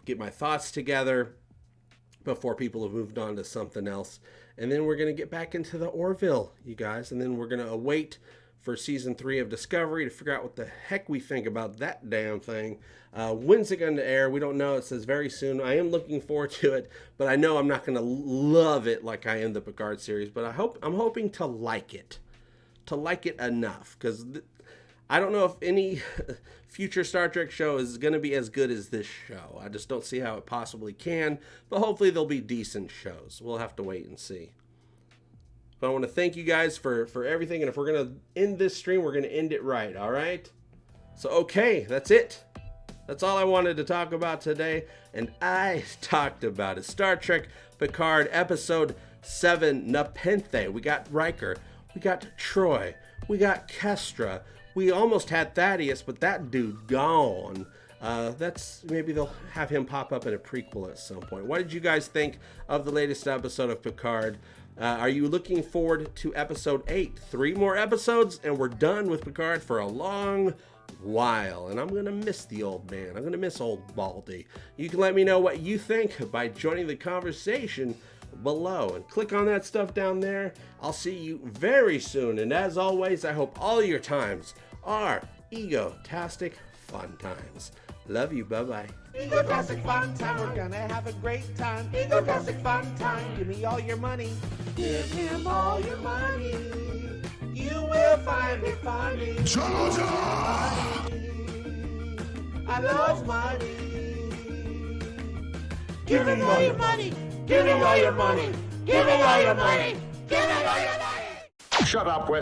get my thoughts together before people have moved on to something else. And then we're going to get back into the Orville, you guys, and then we're going to await for season 3 of Discovery to figure out what the heck we think about that damn thing. When's it going to air? We don't know. It says very soon. I am looking forward to it, but I know I'm not going to love it like I am the Picard series, but I'm hoping to like it enough, because I don't know if any future Star Trek show is going to be as good as this show. I just don't see how it possibly can, but hopefully there'll be decent shows. We'll have to wait and see. But I want to thank you guys for everything, and if we're going to end this stream, we're going to end it right, all right? So, okay, that's it. That's all I wanted to talk about today, and I talked about it. Star Trek Picard Episode 7, NEPENTHE. We got Riker. We got Troy. We got Kestra. We almost had Thaddeus, but that dude gone. Maybe they'll have him pop up in a prequel at some point. What did you guys think of the latest episode of Picard? Are you looking forward to episode 8? 3 more episodes, and we're done with Picard for a long while. And I'm going to miss the old man. I'm going to miss old Baldy. You can let me know what you think by joining the conversation below. And click on that stuff down there. I'll see you very soon. And as always, I hope all your times are Egotastic Fun Times. Love you. Bye-bye. Egotastic fun time, we're gonna have a great time. Egotastic fun time, give me all your money. Give him all your money. You will find me funny. I love money. Give me all your money. Give me all your money. Give me all your money. Give me all your money. Shut up, Wes.